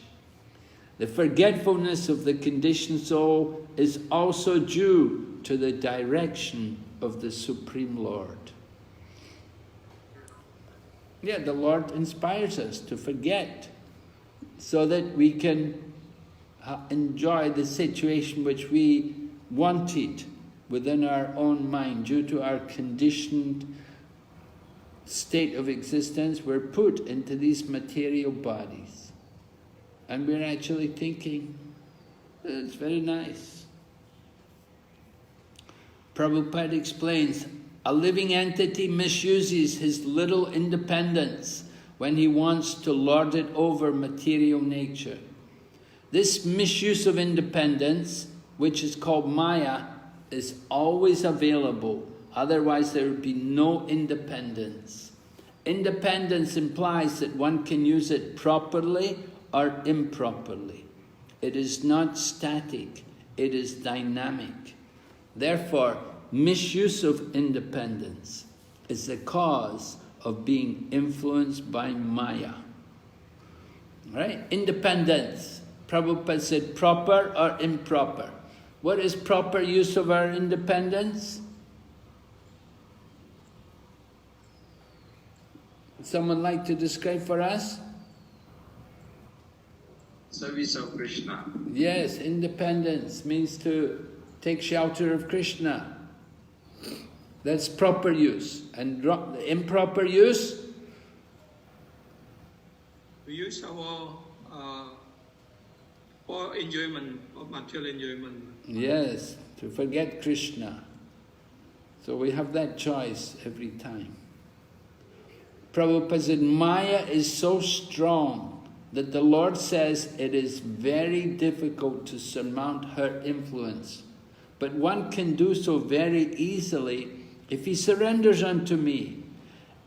The forgetfulness of the conditioned soul is also due to the direction of the Supreme Lord. Yeah, the Lord inspires us to forget so that we can enjoy the situation which we wanted within our own mind. Due to our conditioned state of existence, we're put into these material bodies. And we're actually thinking, it's very nice. Prabhupada explains, a living entity misuses his little independence when he wants to lord it over material nature. This misuse of independence, which is called Maya, is always available. Otherwise there would be no independence. Independence implies that one can use it properly or improperly. It is not static, it is dynamic. Therefore, misuse of independence is the cause of being influenced by Maya. Right? Independence. Prabhupada said proper or improper. What is proper use of our independence? Someone like to describe for us? Service of Krishna. Yes, independence means to take shelter of Krishna. That's proper use. And improper use? We use our for enjoyment, of material enjoyment. Yes, to forget Krishna. So we have that choice every time. Prabhupada said, Maya is so strong that the Lord says it is very difficult to surmount her influence. But one can do so very easily if he surrenders unto me.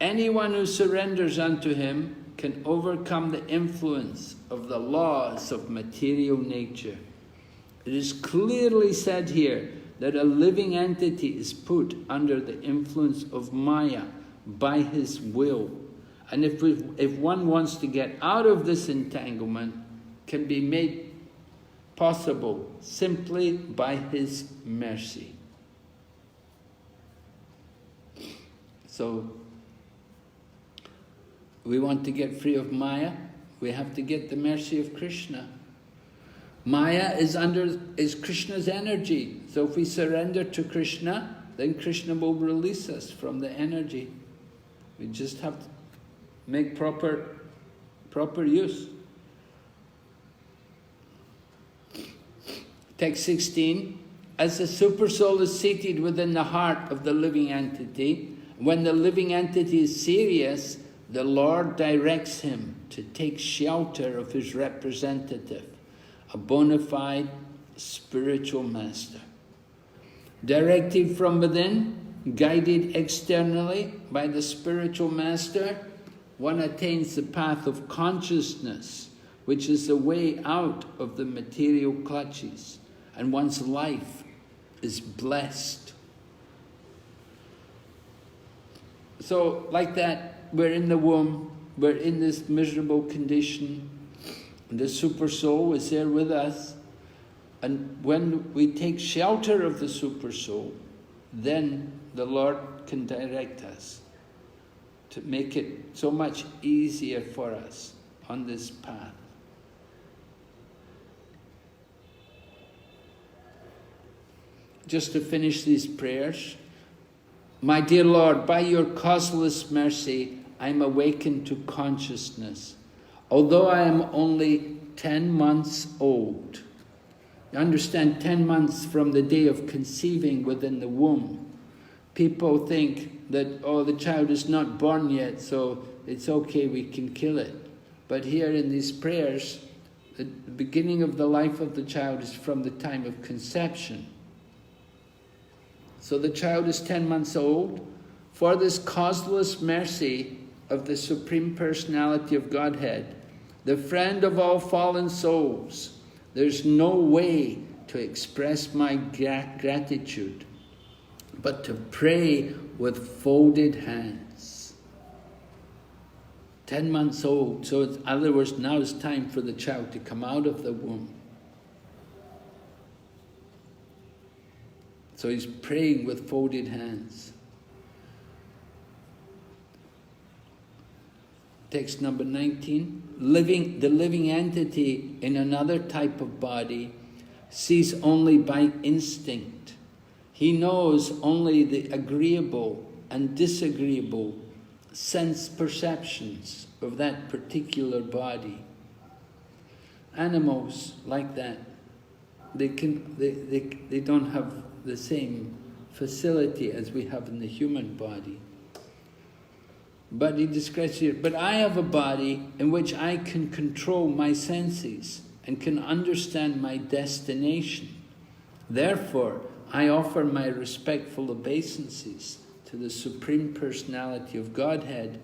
Anyone who surrenders unto him can overcome the influence of the laws of material nature. It is clearly said here that a living entity is put under the influence of Maya by his will. And if one wants to get out of this entanglement, can be made possible simply by his mercy. So, we want to get free of Maya, we have to get the mercy of Krishna. Maya is Krishna's energy. So if we surrender to Krishna, then Krishna will release us from the energy. We just have to make proper use. Text 16. As the Supersoul is seated within the heart of the living entity, when the living entity is serious, the Lord directs him to take shelter of his representative, a bona fide spiritual master. Directed from within, guided externally by the spiritual master, one attains the path of consciousness, which is the way out of the material clutches, and one's life is blessed. So, like that, we're in the womb, we're in this miserable condition, the Supersoul is there with us, and when we take shelter of the Supersoul, then the Lord can direct us to make it so much easier for us on this path. Just to finish these prayers, my dear Lord, by your causeless mercy, I am awakened to consciousness. Although I am only 10 months old, you understand, 10 months from the day of conceiving within the womb, people think that, oh, the child is not born yet, so it's okay, we can kill it. But here in these prayers, the beginning of the life of the child is from the time of conception. So the child is 10 months old. For this causeless mercy of the Supreme Personality of Godhead, the friend of all fallen souls, there's no way to express my gratitude but to pray with folded hands. 10 months old, so in other words, now it's time for the child to come out of the womb. So he's praying with folded hands. Text number 19. The living entity in another type of body sees only by instinct. He knows only the agreeable and disagreeable sense perceptions of that particular body. Animals like that, they don't have the same facility as we have in the human body. But he describes here, but I have a body in which I can control my senses and can understand my destination. Therefore, I offer my respectful obeisances to the Supreme Personality of Godhead,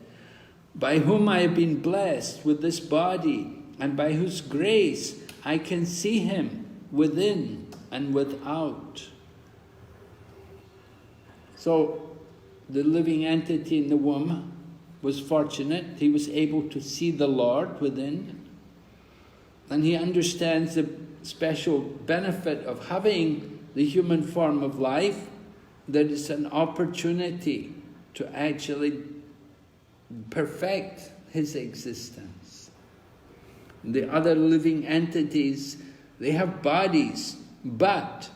by whom I have been blessed with this body, and by whose grace I can see him within and without. So, the living entity in the womb was fortunate. He was able to see the Lord within, and he understands the special benefit of having the human form of life, that it's an opportunity to actually perfect his existence. The other living entities, they have bodies, but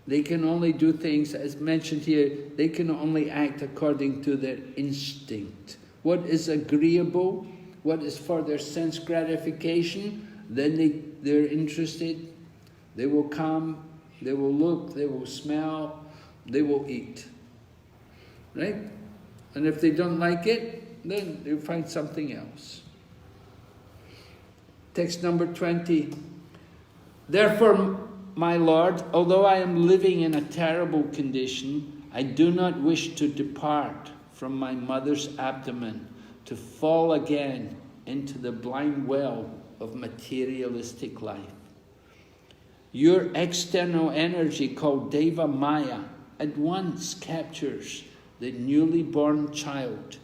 they can only do things, as mentioned here, they can only act according to their instinct. What is agreeable, what is for their sense gratification, then they're interested, they will come, they will look, they will smell, they will eat. right? And if they don't like it, then they'll find something else. Text number 20. Therefore, my Lord, although I am living in a terrible condition, I do not wish to depart from my mother's abdomen to fall again into the blind well of materialistic life. Your external energy called Deva Maya at once captures the newly born child,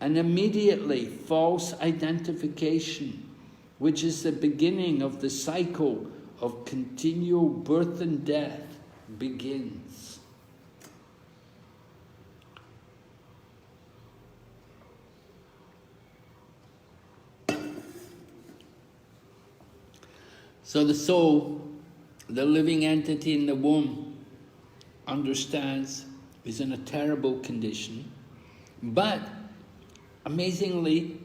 and immediately false identification, which is the beginning of the cycle of continual birth and death, begins. So the soul, the living entity in the womb, understands is in a terrible condition, but amazingly,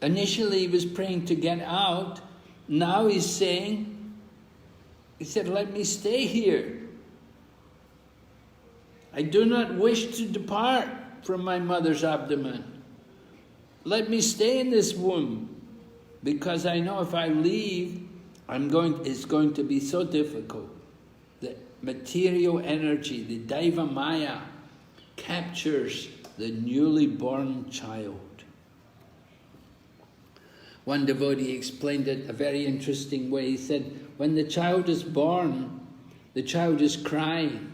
initially he was praying to get out. Now he's saying, he said, let me stay here. I do not wish to depart from my mother's abdomen. Let me stay in this womb, because I know if I leave, it's going to be so difficult. The material energy, the Deva Maya, captures the newly born child. One devotee explained it a very interesting way. He said, when the child is born, the child is crying.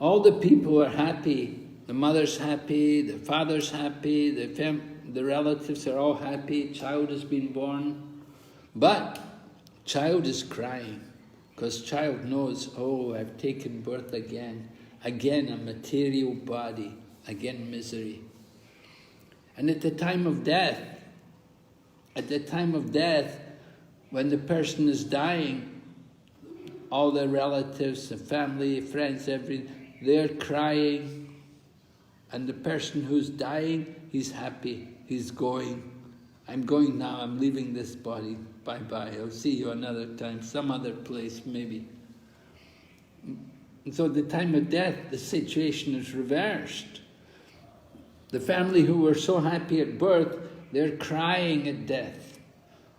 All the people are happy. The mother's happy, the father's happy, the relatives are all happy. Child has been born. But child is crying, because child knows, oh, I've taken birth again. Again a material body, again misery. And at the time of death, when the person is dying, all the relatives, the family, friends, they're crying. And the person who's dying, he's happy, he's going. I'm going now, I'm leaving this body. Bye-bye, I'll see you another time, some other place maybe. And so at the time of death, the situation is reversed. The family who were so happy at birth, they're crying at death.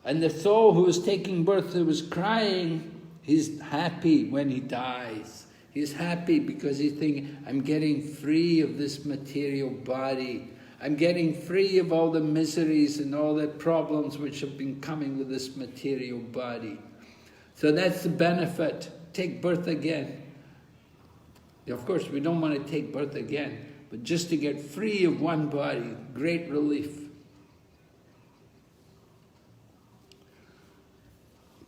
And the soul who was taking birth, who was crying, he's happy when he dies. He's happy because he's thinking, I'm getting free of this material body. I'm getting free of all the miseries and all the problems which have been coming with this material body. So that's the benefit. Take birth again. Of course, we don't want to take birth again, but just to get free of one body, great relief.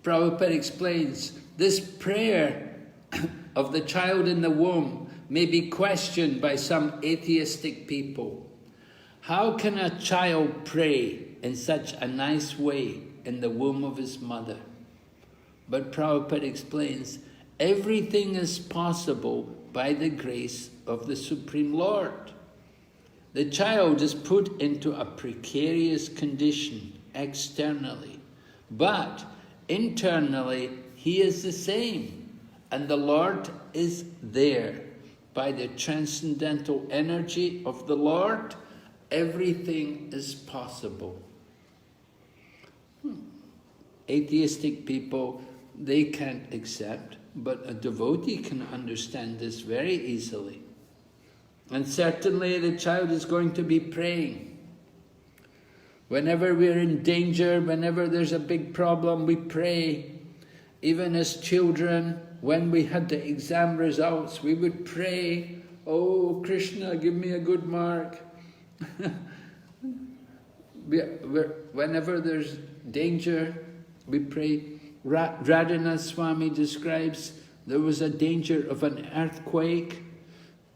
Prabhupada explains, this prayer of the child in the womb may be questioned by some atheistic people. How can a child pray in such a nice way in the womb of his mother? But Prabhupada explains, everything is possible by the grace of the Supreme Lord. The child is put into a precarious condition externally, but internally he is the same, and the Lord is there. By the transcendental energy of the Lord, everything is possible. Atheistic people, they can't accept, but a devotee can understand this very easily. And certainly the child is going to be praying. Whenever we're in danger, whenever there's a big problem, we pray. Even as children, when we had the exam results, we would pray, oh Krishna, give me a good mark. Whenever there's danger, we pray. Radhanath Swami describes there was a danger of an earthquake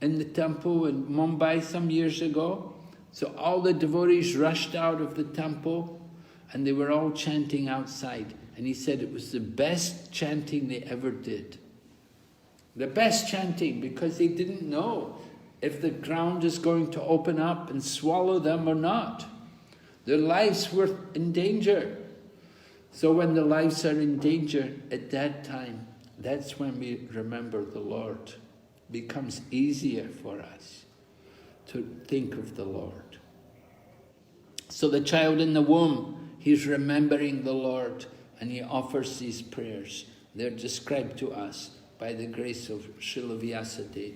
in the temple in Mumbai some years ago. So all the devotees rushed out of the temple and they were all chanting outside. And he said it was the best chanting they ever did. The best chanting, because they didn't know if the ground is going to open up and swallow them or not. Their lives were in danger. So when the lives are in danger at that time, that's when we remember the Lord. It becomes easier for us to think of the Lord. So the child in the womb, he's remembering the Lord and he offers these prayers. They're described to us by the grace of Srila Vyasadeva.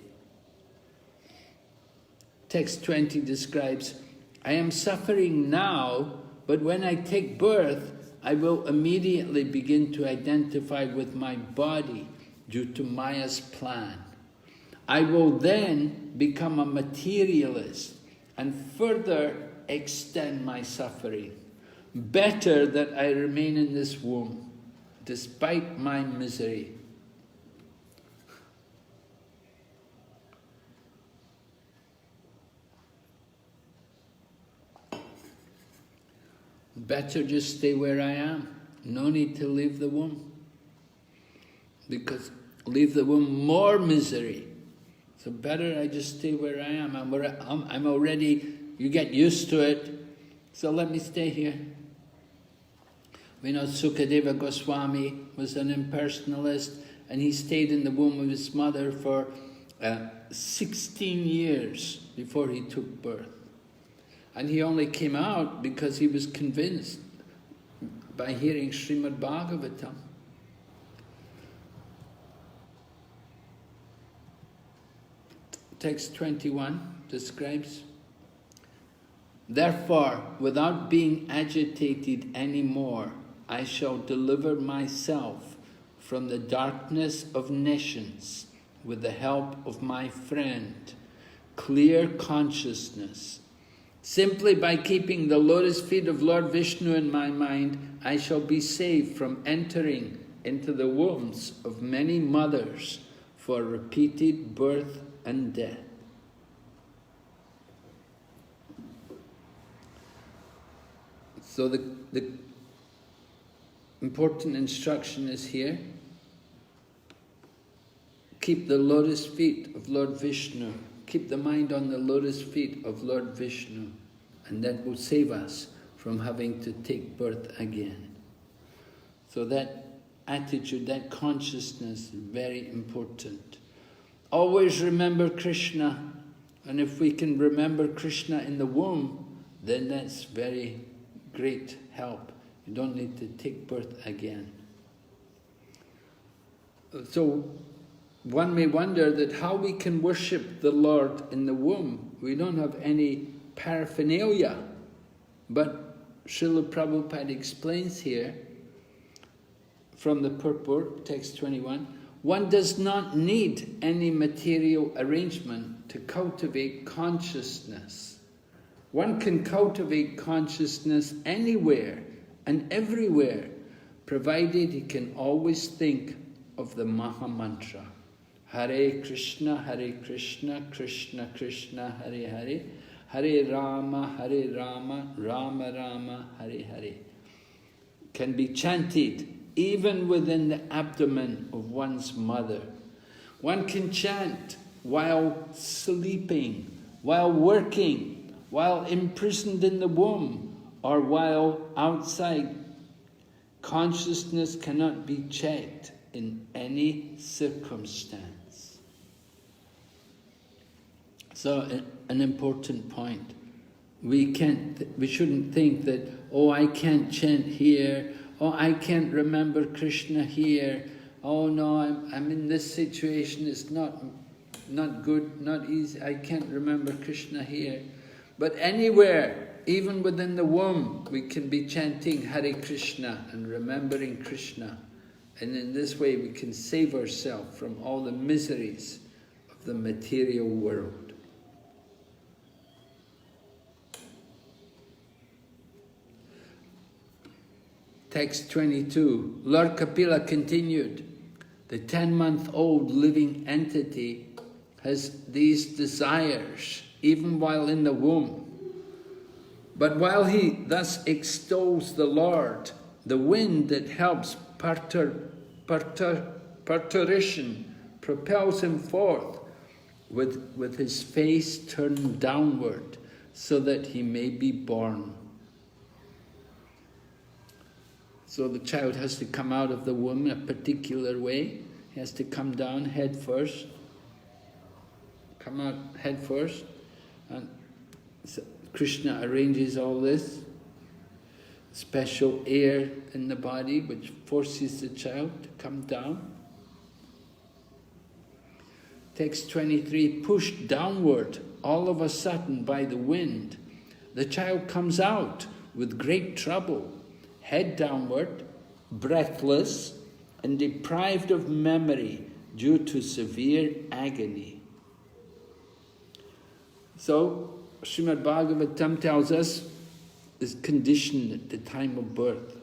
Text 20 describes, I am suffering now, but when I take birth, I will immediately begin to identify with my body due to Maya's plan. I will then become a materialist and further extend my suffering. Better that I remain in this womb, despite my misery. Better just stay where I am. No need to leave the womb. Because leave the womb, more misery. So better I just stay where I am. I'm already, you get used to it. So let me stay here. We know Sukadeva Goswami was an impersonalist and he stayed in the womb of his mother for 16 years before he took birth. And he only came out because he was convinced by hearing Srimad Bhagavatam. Text 21 describes, therefore, without being agitated anymore, I shall deliver myself from the darkness of nescience with the help of my friend, clear consciousness. Simply by keeping the lotus feet of Lord Vishnu in my mind, I shall be saved from entering into the wombs of many mothers for repeated birth and death. So the important instruction is here. Keep the lotus feet of Lord Vishnu. Keep the mind on the lotus feet of Lord Vishnu, and that will save us from having to take birth again. So that attitude, that consciousness is very important. Always remember Krishna, and if we can remember Krishna in the womb, then that's very great help. You don't need to take birth again. So one may wonder that how we can worship the Lord in the womb. We don't have any paraphernalia. But Srila Prabhupada explains here, from the purport, text 21, one does not need any material arrangement to cultivate consciousness. One can cultivate consciousness anywhere and everywhere, provided he can always think of the Maha Mantra. Hare Krishna, Krishna Krishna, Hare Hare, Hare Rama, Rama Rama, Hare Hare. Can be chanted even within the abdomen of one's mother. One can chant while sleeping, while working, while imprisoned in the womb, or while outside. Consciousness cannot be checked in any circumstance. So, an important point. We shouldn't think that, oh, I can't chant here, oh, I can't remember Krishna here, oh no, I'm in this situation, it's not good, not easy, I can't remember Krishna here. But anywhere, even within the womb, we can be chanting Hare Krishna and remembering Krishna. And in this way we can save ourselves from all the miseries of the material world. Text 22, Lord Kapila continued, the 10-month-old living entity has these desires even while in the womb. But while he thus extols the Lord, the wind that helps parturition propels him forth with his face turned downward so that he may be born. So the child has to come out of the womb in a particular way. He has to come down head first. Come out head first. And So Krishna arranges all this, special air in the body which forces the child to come down. Text 23, pushed downward all of a sudden by the wind, the child comes out with great trouble, head downward, breathless, and deprived of memory due to severe agony. So, Srimad Bhagavatam tells us is conditioned at the time of birth.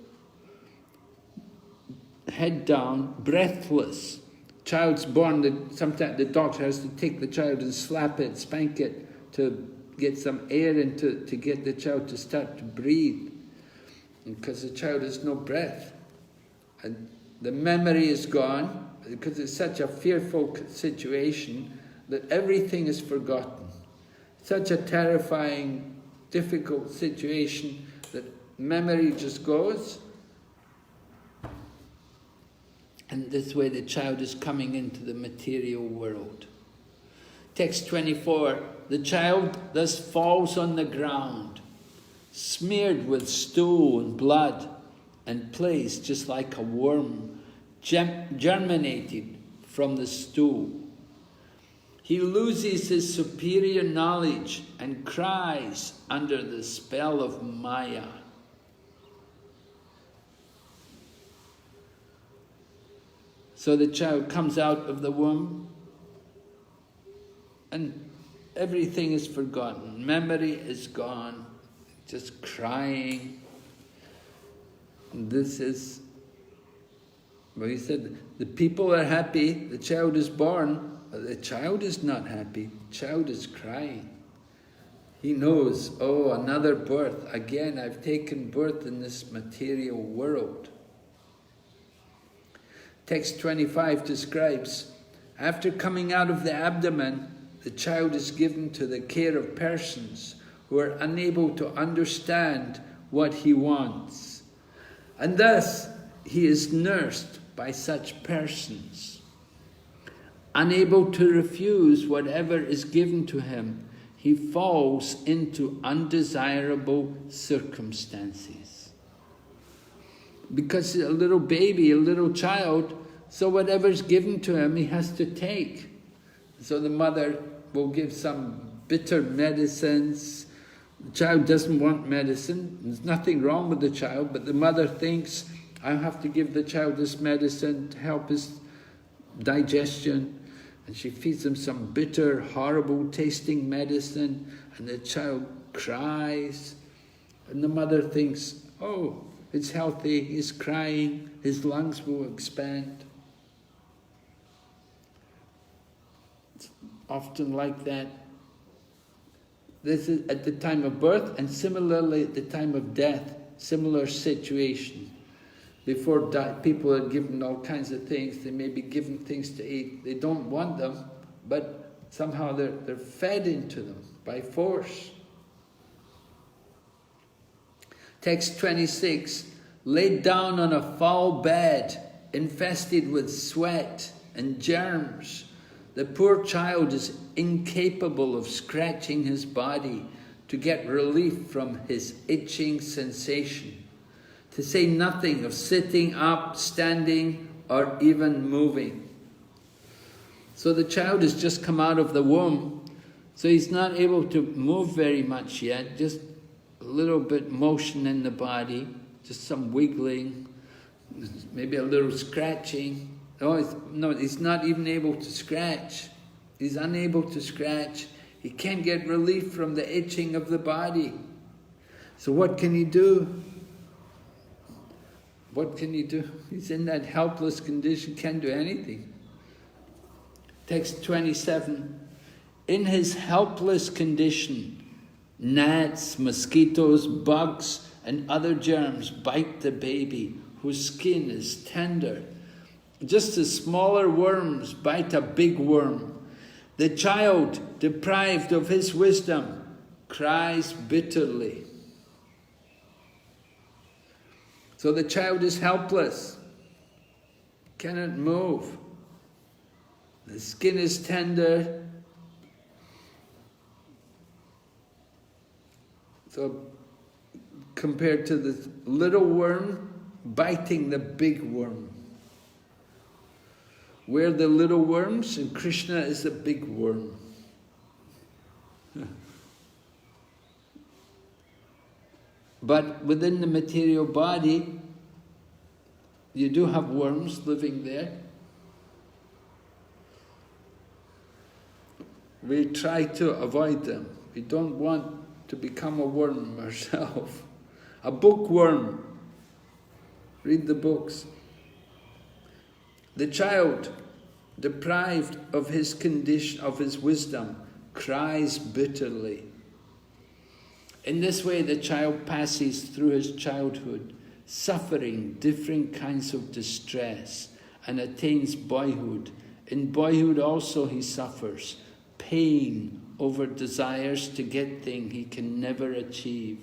Head down, breathless. Child's born, sometimes the doctor has to take the child and slap it, spank it, to get some air into, to get the child to start to breathe. Because the child has no breath. And the memory is gone, because it's such a fearful situation that everything is forgotten. Such a terrifying, difficult situation that memory just goes. And this way the child is coming into the material world. Text 24, the child thus falls on the ground, smeared with stool and blood, and placed just like a worm, germinated from the stool. He loses his superior knowledge and cries under the spell of Maya. So the child comes out of the womb and everything is forgotten. Memory is gone, just crying. And this is, well, he said, the people are happy, the child is born, but the child is not happy, the child is crying. He knows, oh, another birth, again I've taken birth in this material world. Text 25 describes, after coming out of the abdomen, the child is given to the care of persons who are unable to understand what he wants. And thus, he is nursed by such persons. Unable to refuse whatever is given to him, he falls into undesirable circumstances. Because a little baby, a little child, so whatever's given to him, he has to take. So the mother will give some bitter medicines. The child doesn't want medicine. There's nothing wrong with the child, but the mother thinks, I have to give the child this medicine to help his digestion. And she feeds him some bitter, horrible tasting medicine, and the child cries. And the mother thinks, oh, it's healthy, he's crying, his lungs will expand. It's often like that. This is at the time of birth, and similarly at the time of death, similar situation. Before people are given all kinds of things, they may be given things to eat. They don't want them, but somehow they're fed into them by force. Text 26, laid down on a foul bed, infested with sweat and germs, the poor child is incapable of scratching his body to get relief from his itching sensation, to say nothing of sitting up, standing, or even moving. So the child has just come out of the womb, so he's not able to move very much yet, just a little bit motion in the body, just some wiggling, maybe a little scratching. No, he's not even able to scratch. He's unable to scratch. He can't get relief from the itching of the body. So what can he do? What can he do? He's in that helpless condition, can't do anything. Text 27. In his helpless condition, gnats, mosquitoes, bugs, and other germs bite the baby, whose skin is tender. Just as smaller worms bite a big worm. The child, deprived of his wisdom, cries bitterly. So the child is helpless, cannot move. The skin is tender. So compared to the little worm biting the big worm. We're the little worms and Krishna is the big worm. But within the material body, you do have worms living there. We try to avoid them. We don't want to become a worm ourselves. A bookworm. Read the books. The child, deprived of his condition, of his wisdom, cries bitterly. In this way, the child passes through his childhood, suffering different kinds of distress, and attains boyhood. In boyhood also he suffers pain over desires to get things he can never achieve.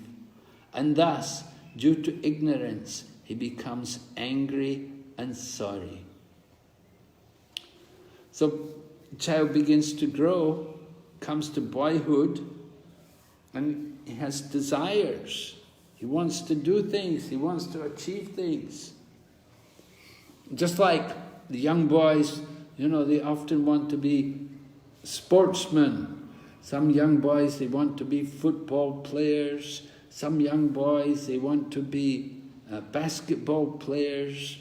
And thus, due to ignorance, he becomes angry and sorry. So, the child begins to grow, comes to boyhood, and he has desires. He wants to do things, he wants to achieve things. Just like the young boys, you know, they often want to be sportsmen. Some young boys, they want to be football players. Some young boys, they want to be basketball players.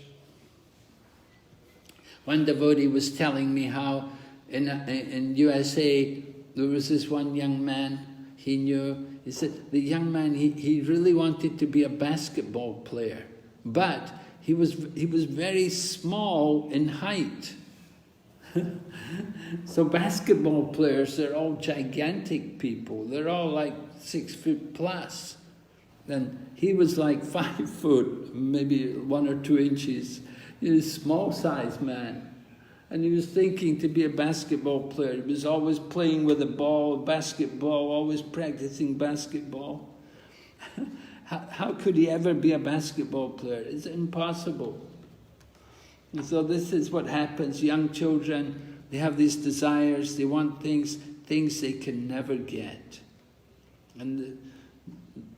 One devotee was telling me how in USA, there was this one young man he knew. He said the young man, he really wanted to be a basketball player, but he was very small in height. So basketball players, they're all gigantic people. They're all like 6 foot plus. And he was like 5 foot, maybe 1 or 2 inches. He was a small sized man. And he was thinking to be a basketball player. He was always playing with a ball, basketball, always practicing basketball. How could he ever be a basketball player? It's impossible. And so this is what happens. Young children, they have these desires, they want things they can never get. And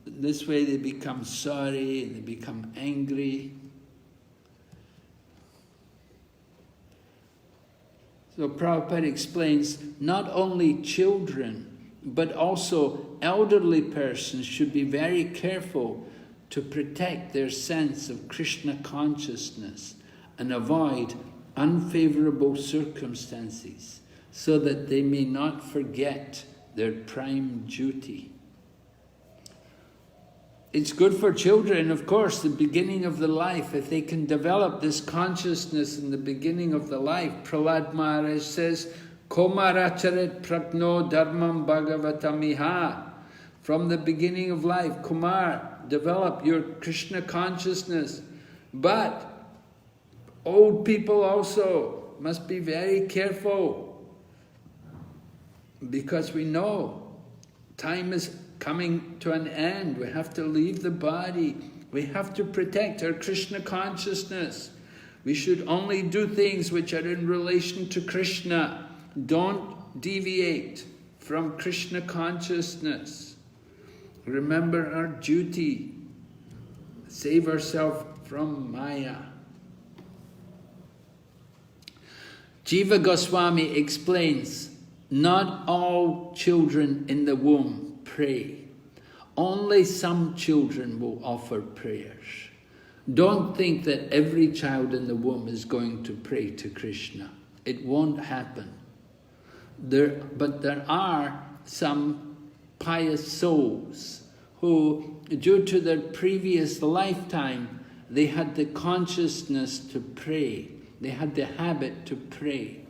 this way they become sorry, and they become angry. So Prabhupada explains, not only children, but also elderly persons should be very careful to protect their sense of Krishna consciousness and avoid unfavorable circumstances, so that they may not forget their prime duty. It's good for children, of course, the beginning of the life, if they can develop this consciousness in the beginning of the life. Prahlad Maharaj says, Komaracharet pragno dharmam bhagavatamiha. From the beginning of life, Kumar, develop your Krishna consciousness. But old people also must be very careful, because we know time is coming to an end. We have to leave the body. We have to protect our Krishna consciousness. We should only do things which are in relation to Krishna. Don't deviate from Krishna consciousness. Remember our duty. Save ourselves from Maya. Jiva Goswami explains, not all children in the womb pray. Only some children will offer prayers. Don't think that every child in the womb is going to pray to Krishna. It won't happen. But there are some pious souls who, due to their previous lifetime, they had the consciousness to pray. They had the habit to pray.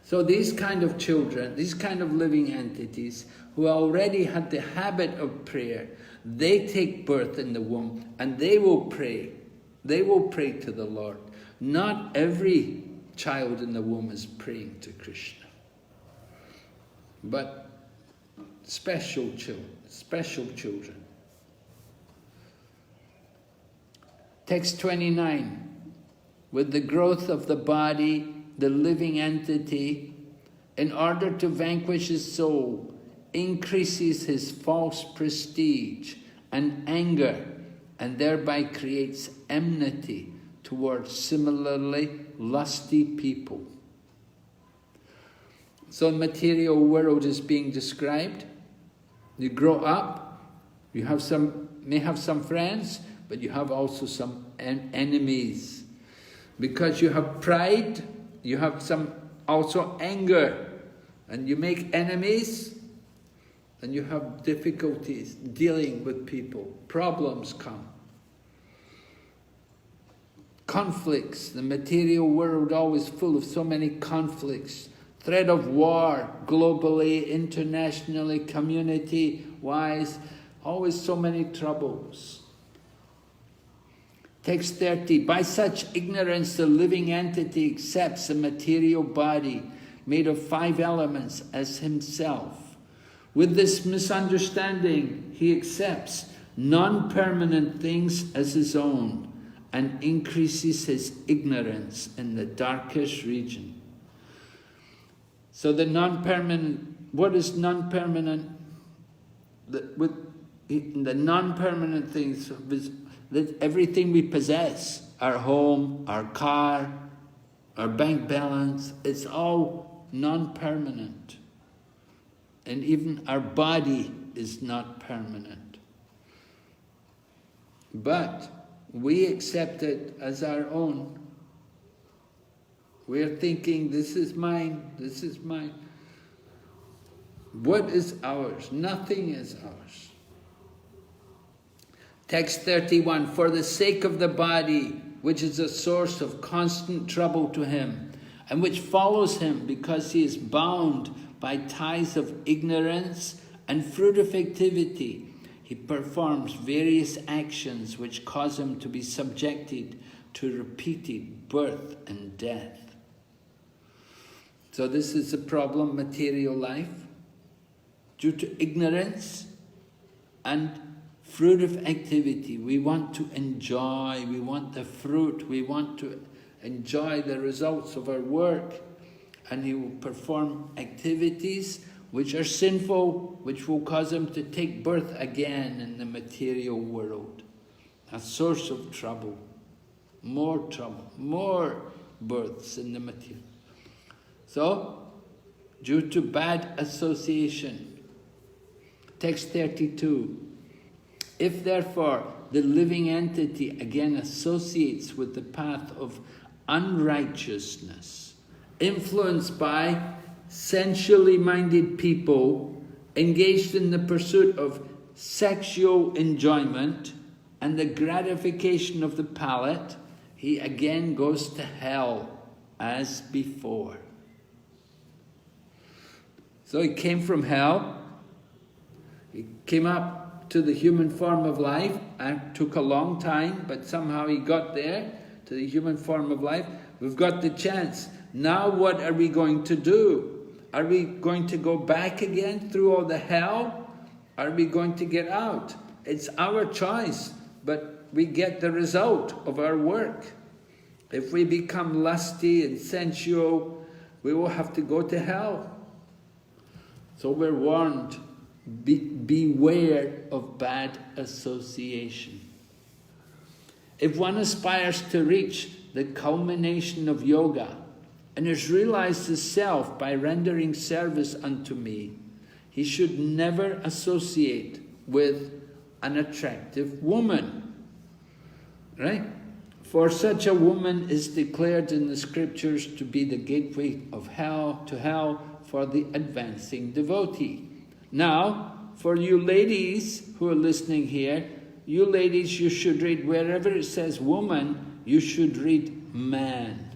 So these kind of children, these kind of living entities who already had the habit of prayer, they take birth in the womb and they will pray. They will pray to the Lord. Not every child in the womb is praying to Krishna. But special children. Text 29. With the growth of the body, the living entity, in order to vanquish his soul, increases his false prestige and anger, and thereby creates enmity towards similarly lusty people. So the material world is being described. You grow up, you may have some friends, but you have also some enemies. Because you have pride, you have some also anger, and you make enemies, and you have difficulties dealing with people. Problems come. Conflicts. The material world always full of so many conflicts. Threat of war, globally, internationally, community-wise, always so many troubles. Text 30, by such ignorance the living entity accepts a material body made of 5 elements as himself. With this misunderstanding, he accepts non-permanent things as his own and increases his ignorance in the darkest region. So the non-permanent, what is non-permanent? The non-permanent things, everything we possess, our home, our car, our bank balance, it's all non-permanent. And even our body is not permanent. But we accept it as our own. We're thinking, this is mine, this is mine. What is ours? Nothing is ours. Text 31, for the sake of the body, which is a source of constant trouble to him, and which follows him because he is bound by ties of ignorance and fruitivity, he performs various actions which cause him to be subjected to repeated birth and death. So this is the problem, material life. Due to ignorance and fruitive activity, we want to enjoy, we want the fruit, we want to enjoy the results of our work, and he will perform activities which are sinful, which will cause him to take birth again in the material world. A source of trouble, more births in the material. So, due to bad association, text 32, if therefore the living entity again associates with the path of unrighteousness, influenced by sensually minded people engaged in the pursuit of sexual enjoyment and the gratification of the palate, he again goes to hell as before. So he came from hell, he came up to the human form of life, and took a long time, but somehow he got there, to the human form of life. We've got the chance. Now what are we going to do? Are we going to go back again through all the hell? Are we going to get out? It's our choice, but we get the result of our work. If we become lusty and sensual, we will have to go to hell. So we're warned, beware of bad association. If one aspires to reach the culmination of yoga and has realized the self by rendering service unto me, he should never associate with an attractive woman. Right? For such a woman is declared in the scriptures to be the gateway of hell to hell for the advancing devotee. Now, for you ladies who are listening here, you ladies, you should read, wherever it says woman, you should read man.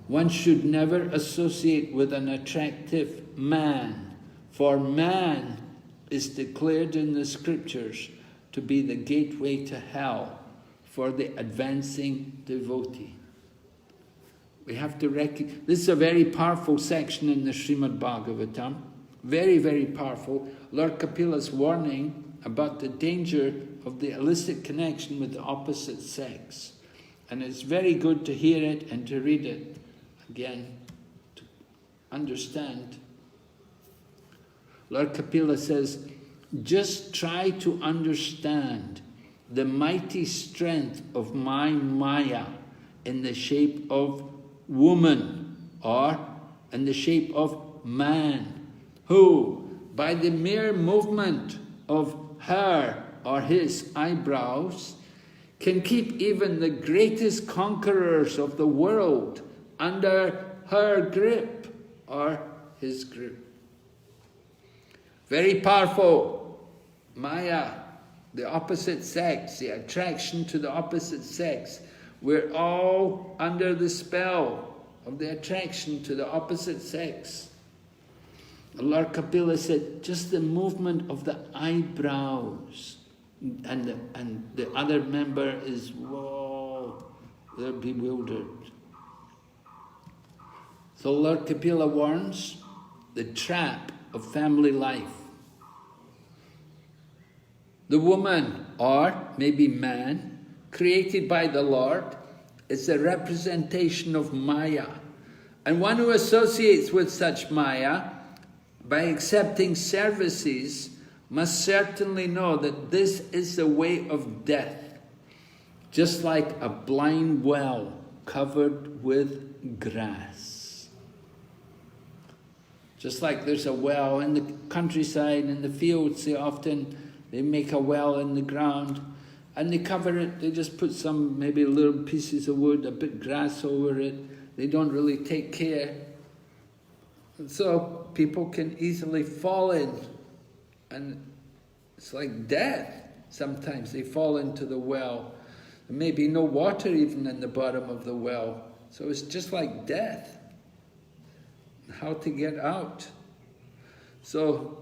One should never associate with an attractive man, for man is declared in the scriptures to be the gateway to hell for the advancing devotee. We have to recognize, this is a very powerful section in the Srimad Bhagavatam, very, very powerful. Lord Kapila's warning about the danger of the illicit connection with the opposite sex. And it's very good to hear it and to read it again, to understand. Lord Kapila says, just try to understand the mighty strength of my Maya in the shape of woman or in the shape of man, who, by the mere movement of her or his eyebrows, can keep even the greatest conquerors of the world under her grip or his grip. Very powerful. Maya, the opposite sex, the attraction to the opposite sex. We're all under the spell of the attraction to the opposite sex. Lord Kapila said, just the movement of the eyebrows, and the other member is, whoa, they're bewildered. So Lord Kapila warns the trap of family life. The woman, or maybe man, created by the Lord, is a representation of Maya. And one who associates with such Maya, by accepting services, must certainly know that this is the way of death, just like a blind well covered with grass. Just like there's a well in the countryside, in the fields, they make a well in the ground and they cover it, they just put some maybe little pieces of wood, a bit grass over it, they don't really take care. And so people can easily fall in, and it's like death. Sometimes they fall into the well. There may be no water even in the bottom of the well, so it's just like death. How to get out? So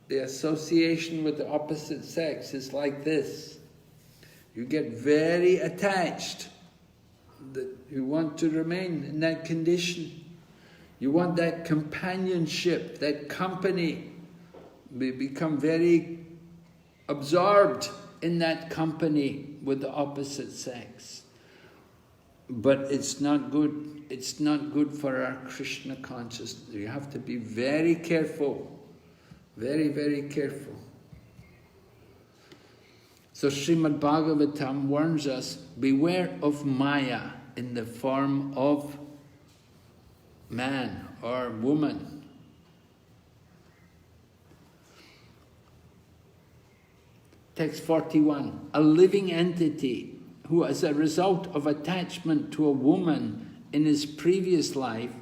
the association with the opposite sex is like this. You get very attached. You want to remain in that condition. You want that companionship, that company. We become very absorbed in that company with the opposite sex. But it's not good. It's not good for our Krishna consciousness. You have to be very careful. Very, very careful. So Srimad Bhagavatam warns us, beware of Maya in the form of man or woman. Text 41, a living entity who as a result of attachment to a woman in his previous life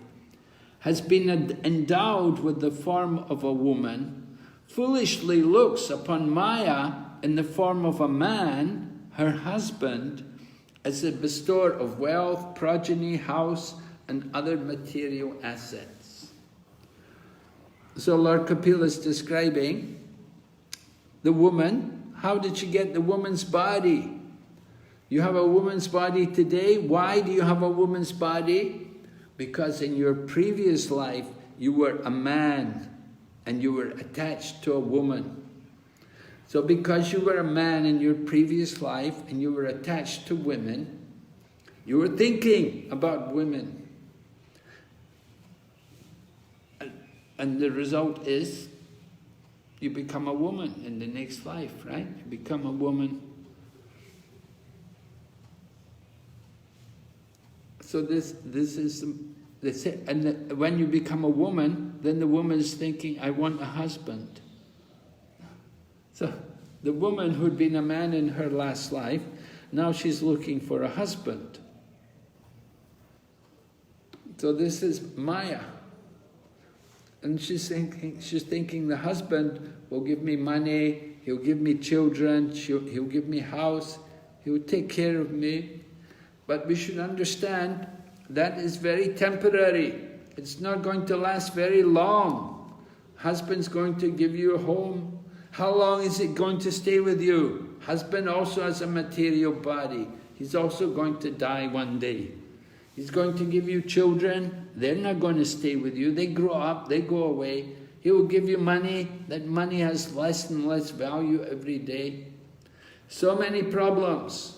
has been endowed with the form of a woman, foolishly looks upon Maya in the form of a man, her husband, as the bestower of wealth, progeny, house, and other material assets. So Lord Kapila is describing the woman. How did she get the woman's body? You have a woman's body today. Why do you have a woman's body? Because in your previous life, you were a man and you were attached to a woman. So because you were a man in your previous life and you were attached to women, you were thinking about women. And the result is, you become a woman in the next life, right? You become a woman. So this is it. And when you become a woman, then the woman is thinking, I want a husband. So the woman who'd been a man in her last life, now she's looking for a husband. So this is Maya. And she's thinking the husband will give me money, he'll give me children, he'll give me house, he'll take care of me. But we should understand that is very temporary. It's not going to last very long. Husband's going to give you a home. How long is it going to stay with you? Husband also has a material body. He's also going to die one day. He's going to give you children. They're not going to stay with you. They grow up, they go away. He will give you money. That money has less and less value every day. So many problems.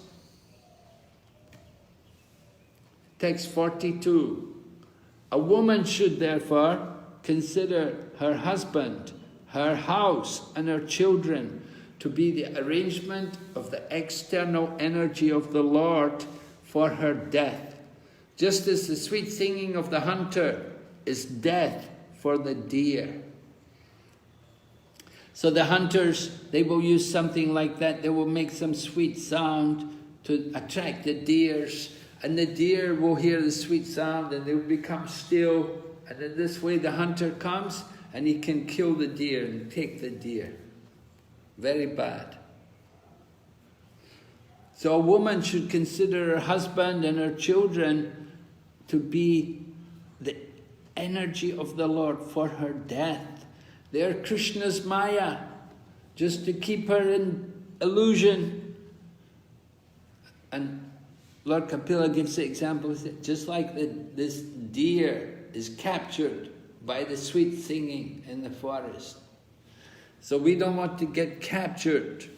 Text 42. A woman should therefore consider her husband, her house and her children to be the arrangement of the external energy of the Lord for her death. Just as the sweet singing of the hunter is death for the deer. So the hunters, they will use something like that. They will make some sweet sound to attract the deers. And the deer will hear the sweet sound and they will become still. And in this way the hunter comes and he can kill the deer and take the deer. Very bad. So a woman should consider her husband and her children to be the energy of the Lord for her death. They are Krishna's Maya, just to keep her in illusion. And Lord Kapila gives the example, just like this deer is captured by the sweet singing in the forest. So we don't want to get captured.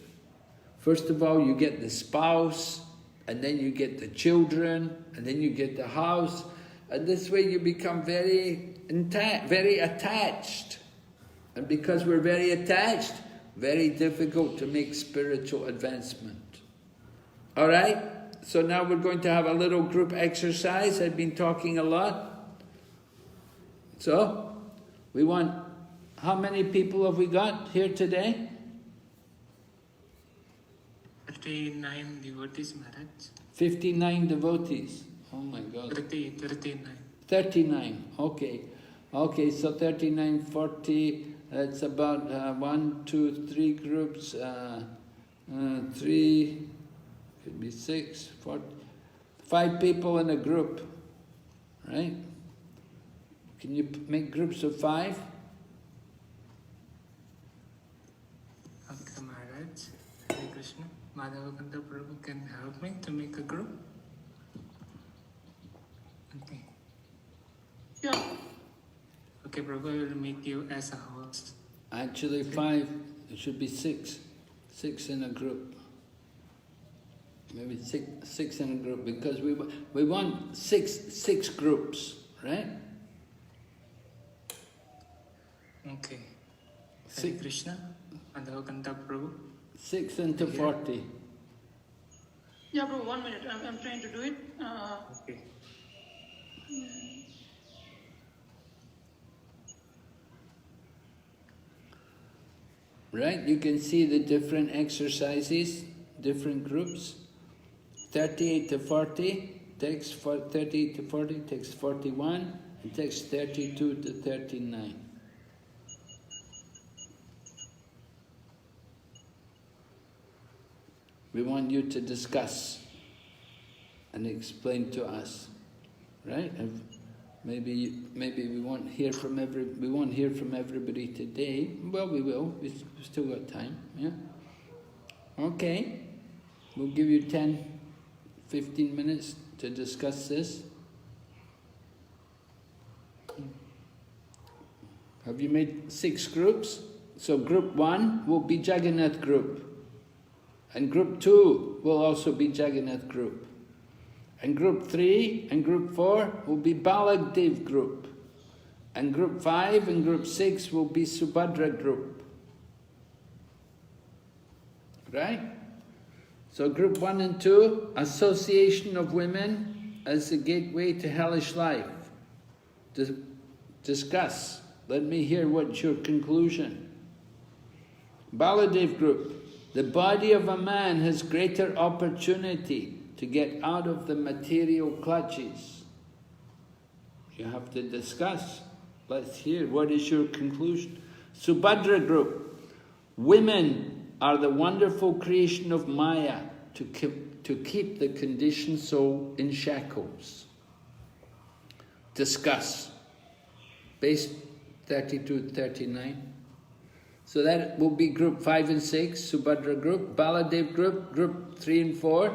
First of all, you get the spouse, and then you get the children, and then you get the house, and this way you become very attached. And because we're very attached, very difficult to make spiritual advancement. All right? So now we're going to have a little group exercise. I've been talking a lot. So, we want, how many people have we got here today? 39 devotees, Maharaj. 59 devotees. Oh my God. 39. 39, okay. Okay, so 39, 40, that's about 1, 2, 3 groups, 3, could be 6, 4, 5 people in a group, right? Can you make groups of 5? Okay, Maharaj. Hare Krishna. Madhava Kanta Prabhu can help me to make a group. Okay. Sure. Okay, Prabhu, I will make you as a host. Actually 5, it should be 6. 6 in a group. Maybe six in a group, because we want six groups, right? Okay. Hare Krishna. Madhava Kanta Prabhu. 6 into 40. Yeah, bro, 1 minute. I'm trying to do it. Okay. Right? You can see the different exercises, different groups. 38 to 40, takes 38 to 40, takes 41, and takes 32 to 39. We want you to discuss and explain to us, right? Maybe we won't hear from everybody today. Well, we will. We've still got time. Yeah. Okay. We'll give you 10-15 minutes to discuss this. Have you made 6 groups? So group 1 will be Jagannath group. And group 2 will also be Jagannath group. And group 3 and group 4 will be Baladev group. And group 5 and group 6 will be Subhadra group. Right? So group 1 and 2, association of women as the gateway to hellish life. Discuss. Let me hear what's your conclusion. Baladev group, the body of a man has greater opportunity to get out of the material clutches. You have to discuss. Let's hear, what is your conclusion? Subhadra group, women are the wonderful creation of Maya to keep the conditioned soul in shackles. Discuss. Base 32-39. So that will be group 5 and 6, Subhadra group, Baladev group, group 3 and 4,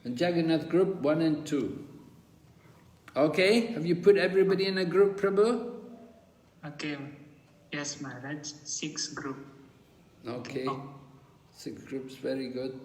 and Jagannath group 1 and 2. Okay, have you put everybody in a group, Prabhu? Okay. Yes, Maharaj. 6 group. Okay, 6 groups, very good.